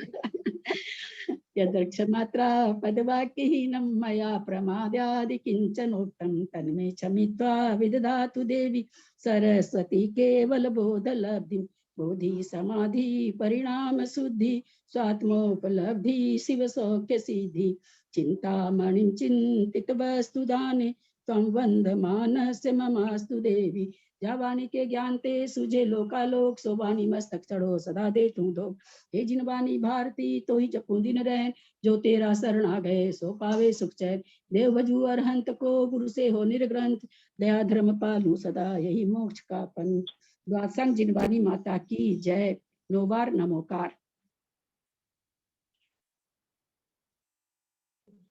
यदक्षमात्रा पदवाक्यहीनं मया प्रमाद्यादि किंचनोक्तं तन्मे क्षमित्वा विदधातु देवी सरस्वती केवल बोधलब्धि बोधि समाधि परिणाम शुद्धि स्वात्मोपलब्धि शिव सौख्य सिद्धि चिंतामणिं चिंतित वस्तु दाने त्वं वंदमानस्य ममास्तु देवी। जावानी के ज्ञान ते सुझे लोकालोक सोवानी मस्तक चढ़ो सदा दे तू दो। हे जिनवानी भारती तो ही जपू दिन रहे जो तेरा शरण आ गए सो पावे सुख चैन। देव भजू अरहंत को गुरु से हो निर्ग्रंथ दया धर्म पालू सदा यही मोक्ष का पंथ। द्वादशांग जिनवानी माता की जय। 9 बार नमोकार।